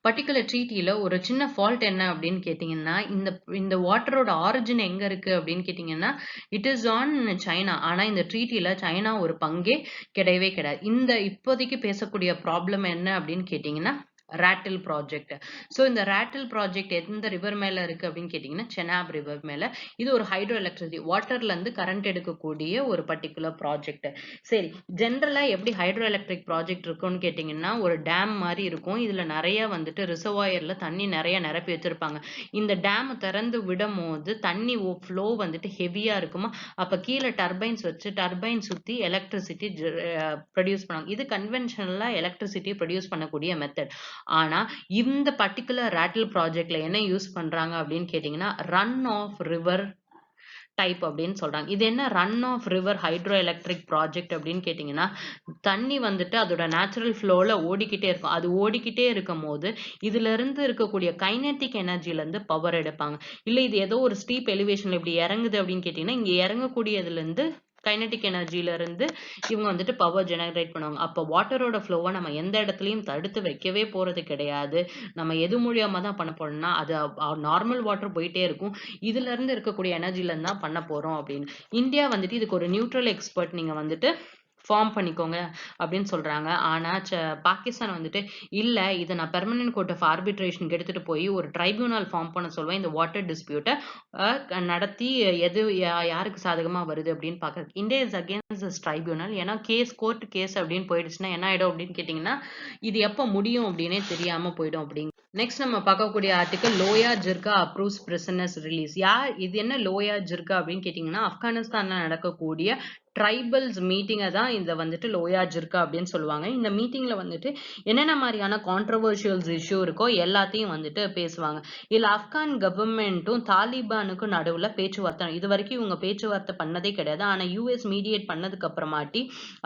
பர்டிகுலர் ட்ரீட்டில ஒரு சின்ன ஃபால்ட் என்ன அப்படின்னு கேட்டீங்கன்னா, இந்த இந்த வாட்டரோட ஆரிஜின் எங்க இருக்கு அப்படின்னு கேட்டீங்கன்னா, இட் இஸ் ஆன் சைனா. ஆனா இந்த ட்ரீட்டில சைனா ஒரு பங்கே கிடையவே கிடையாது. இந்த இப்போதைக்கு பேசக்கூடிய ப்ராப்ளம் என்ன அப்படின்னு கேட்டீங்கன்னா, ராட்டில் ப்ராஜெக்ட். ஸோ இந்த ராட்டில் ப்ராஜெக்ட் எந்த ரிவர் மேல இருக்கு அப்படின்னு கேட்டீங்கன்னா, செனாப் ரிவர் மேல. இது ஒரு ஹைட்ரோ எலக்ட்ரிசிட்டி, வாட்டர்ல இருந்து கரண்ட் எடுக்கக்கூடிய ஒரு பர்டிகுலர் ப்ராஜெக்ட். சரி, ஜென்ரலா எப்படி ஹைட்ரோ எலக்ட்ரிக் ப்ராஜெக்ட் இருக்கும்னு கேட்டீங்கன்னா, ஒரு டேம் மாதிரி இருக்கும். இதுல நிறைய வந்துட்டு ரிசர்வாயர்ல தண்ணி நிறைய நிரப்பி வச்சிருப்பாங்க. இந்த டேம் திறந்து விடும் போது தண்ணி ஃப்ளோ வந்துட்டு ஹெவியா இருக்குமா, அப்ப கீழே டர்பைன்ஸ் வச்சு டர்பைன் சுத்தி எலக்ட்ரிசிட்டி ப்ரொடியூஸ் பண்ணுவாங்க. இது கன்வென்ஷனலா எலக்ட்ரிசிட்டி ப்ரொடியூஸ் பண்ணக்கூடிய மெத்தட். ஆனா இந்த பர்டிகுலர் ராட்டில் ப்ராஜெக்ட்ல என்ன யூஸ் பண்றாங்க அப்படின்னு கேட்டீங்கன்னா, ரன் ஆஃப் ரிவர் டைப் அப்படின்னு சொல்றாங்க. இது என்ன run of river hydro electric project அப்படின்னு கேட்டீங்கன்னா, தண்ணி வந்துட்டு அதோட நேச்சுரல் ஃப்ளோல ஓடிக்கிட்டே இருக்கும். அது ஓடிக்கிட்டே இருக்கும் போது இதுல இருந்து இருக்கக்கூடிய கைனெட்டிக் எனர்ஜில இருந்து பவர் எடுப்பாங்க. இல்ல இது ஏதோ ஒரு ஸ்டீப் எலிவேஷன்ல இப்படி இறங்குது அப்படின்னு கேட்டீங்கன்னா, இங்க இறங்கக்கூடியதுல இருந்து கைனெட்டிக் எனர்ஜில இருந்து இவங்க வந்துட்டு பவர் ஜெனரேட் பண்ணுவாங்க. அப்ப வாட்டரோட ஃப்ளோவை நம்ம எந்த இடத்துலயும் தடுத்து வைக்கவே போறது கிடையாது. நம்ம எது மூலியமா தான் பண்ண போறோம்னா, அது நார்மல் வாட்டர் போயிட்டே இருக்கும். இதுல இருந்து இருக்கக்கூடிய எனர்ஜில இருந்து தான் பண்ண போறோம் அப்படின்னு. இந்தியா வந்துட்டு இதுக்கு ஒரு நியூட்ரல் எக்ஸ்பர்ட் நீங்க வந்துட்டு ஃபார்ம் பண்ணிக்கோங்க அப்படின்னு சொல்றாங்க. ஆனா பாகிஸ்தான் வந்துட்டு, இல்ல இத நான் பெர்மனன்ட் கோர்ட் ஆஃப் ஆர்பிட்ரேஷன்க்கு எடுத்துட்டு போய் ஒரு ட்ரைபியூனல் ஃபார்ம் பண்ண சொல்வேன். இந்த வாட்டர் டிஸ்பியூட்ட நடத்தி எது யாருக்கு சாதகமா வருது அப்படின்னு பார்க்கறது. India is against this tribunal. ஏன்னா கோர்ட் கேஸ் அப்படின்னு போயிடுச்சுன்னா என்ன ஆயிடும் அப்படின்னு கேட்டீங்கன்னா, இது எப்ப முடியும் அப்படின்னே தெரியாம போயிடும் அப்படிங்க. நெக்ஸ்ட் நம்ம பார்க்கக்கூடிய article Loya jirga approves prisoners release. இது என்ன லோயா ஜிர்கா அப்படின்னு கேட்டீங்கன்னா, ஆப்கானிஸ்தான்ல நடக்கக்கூடிய ட்ரைபல்ஸ் மீட்டிங்கை தான் இதை வந்துட்டு லோயா ஜிர்கா அப்படின்னு சொல்லுவாங்க. இந்த மீட்டிங்ல வந்துட்டு என்னென்ன மாதிரியான கான்ட்ரவர்ஷியல்ஸ் இஷ்யூ இருக்கோ எல்லாத்தையும் வந்துட்டு பேசுவாங்க. இதுல ஆப்கான் கவர்மெண்ட்டும் தாலிபானுக்கும் நடுவுல பேச்சுவார்த்தை, இது வரைக்கும் இவங்க பேச்சுவார்த்தை பண்ணதே கிடையாது. ஆனா யூஎஸ் மீடியேட் பண்ணதுக்கு அப்புறமாட்டி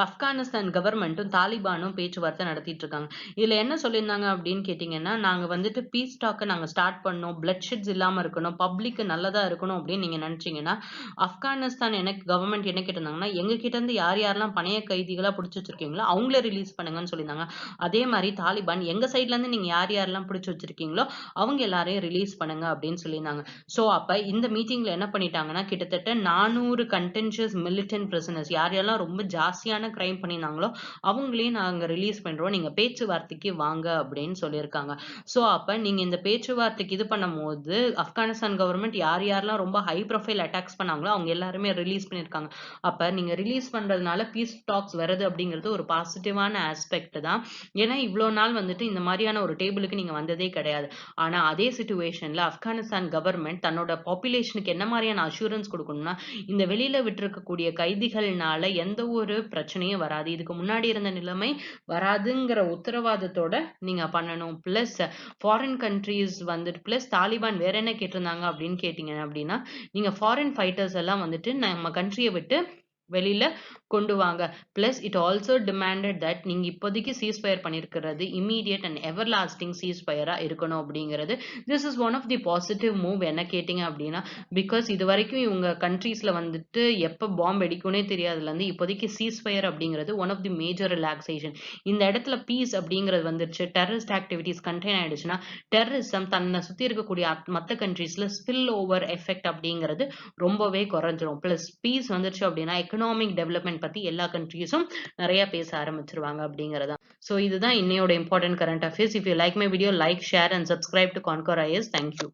ஆப்கானிஸ்தான் கவர்மெண்ட்டும் தாலிபானும் பேச்சுவார்த்தை நடத்திட்டு இருக்காங்க. இதுல என்ன சொல்லியிருந்தாங்க அப்படின்னு கேட்டீங்கன்னா, நாங்க வந்துட்டு பீஸ் டாக்கை நாங்க ஸ்டார்ட் பண்ணோம், பிளட் ஷெட்ஸ் இல்லாம இருக்கணும், பப்ளிக் நல்லதா இருக்கணும் அப்படின்னு நீங்க நினைச்சீங்கன்னா, ஆப்கானிஸ்தான் எனக்கு கவர்மெண்ட் என்ன கேட்டிருந்தாங்கன்னா, எங்க கிட்ட இருந்து யார் யாரெல்லாம் பணைய கைதிகளா பிடிச்சு வச்சிருக்கீங்களோ அவங்கள ரிலீஸ் பண்ணுங்கன்னு சொல்லியிருந்தாங்க. அதே மாதிரி தாலிபான் எங்க சைட்ல இருந்து நீங்க யார் யாரெல்லாம் பிடிச்சு வச்சிருக்கீங்களோ அவங்க எல்லாரையும் ரிலீஸ் பண்ணுங்க அப்படின்னு சொல்லியிருந்தாங்க. சோ அப்ப இந்த மீட்டிங்ல என்ன பண்ணிட்டாங்கன்னா, கிட்டத்தட்ட 400 கண்டென்ஷியஸ் மிலிட்டன்ட் பிரிசனர்ஸ் யார் யாரெல்லாம் ரொம்ப ஜாஸ்தியான கிரைம் பண்ணியிருந்தாங்களோ அவங்களையும் நாங்க ரிலீஸ் பண்றோம், நீங்க பேச்சுவார்த்தைக்கு வாங்க அப்படின்னு சொல்லியிருக்காங்க. சோ அப்ப நீங்க இந்த பேச்சுவார்த்தைக்கு இது பண்ணும்போது ஆப்கானிஸ்தான் கவர்மெண்ட் யார் யாரெல்லாம் ரொம்ப ஹை ப்ரொஃபைல் அட்டாக்ஸ் பண்ணாங்களோ அவங்க எல்லாருமே ரிலீஸ் பண்ணியிருக்காங்க. அப்ப நீங்க ரிலீஸ் பண்றதுனால பீஸ் டாக்ஸ் வருது அப்படிங்கிறது ஒரு பாசிட்டிவான ஆஸ்பெக்ட் தான். ஏன்னா இவ்வளவு நாள் வந்துட்டு இந்த மாதிரியான ஒரு டேபிளுக்கு நீங்க வந்ததே கிடையாது. ஆனா அதே சிச்சுவேஷன்ல ஆப்கானிஸ்தான் கவர்மெண்ட் தன்னோட பாப்புலேஷனுக்கு என்ன மாதிரியான அஷூரன்ஸ் கொடுக்கணும்னா, இந்த வெளியில விட்டிருக்கக்கூடிய கைதிகள்னால எந்த ஒரு பிரச்சனையும் வராது, இதுக்கு முன்னாடி இருந்த நிலைமை வராதுங்கிற உத்தரவாதத்தோட நீங்க பண்ணணும். பிளஸ் ஃபாரின் கண்ட்ரீஸ் வந்துட்டு பிளஸ் தாலிபான் வேற என்ன கேட்டிருந்தாங்க அப்படின்னு கேட்டீங்க அப்படின்னா, நீங்க ஃபாரின் ஃபைட்டர்ஸ் எல்லாம் வந்துட்டு நம்ம கண்ட்ரியை விட்டு வெளியில கொண்டு வாங்க. Plus it also demanded that நீங்க இப்போதைக்கு சீஸ்ஃபயர் பண்ணிருக்கிறது இமீடியட் அண்ட் எவர் லாஸ்டிங் சீஸ்ஃபயரா இருக்கணும் அப்படிங்கிறது. This is one of the positive move என்ன கேட்டீங்க அப்படின்னா, பிகாஸ் இது வரைக்கும் இவங்க கண்ட்ரீஸ்ல வந்துட்டு எப்ப பாம்பு வெடிக்கும்னே தெரியாதுல இருந்து இப்போதைக்கு சீஸ்ஃபயர் அப்படிங்கிறது one of the major relaxation. இந்த இடத்துல பீஸ் அப்படிங்கிறது வந்துருச்சு, டெரரிஸ்ட் ஆக்டிவிட்டிஸ் கண்டெயின் ஆயிடுச்சுன்னா டெரரிசம் தன்னை சுத்தி இருக்கக்கூடிய மத்த கண்ட்ரீஸ்ல ஸ்பில் ஓவர் எஃபெக்ட் அப்படிங்கிறது ரொம்பவே குறைஞ்சிரும். பிளஸ் பீஸ் வந்துருச்சு அப்படின்னா எக்கனாமிக் டெவலப்மெண்ட் பத்தி எல்லா கண்ட்ரீஸும் நிறைய பேச ஆரம்பிச்சிருவாங்க அப்படிங்கறதா. சோ இதுதான் இன்னையோட important current affairs. If you like my video, like, share and subscribe to conquer IS. Thank you.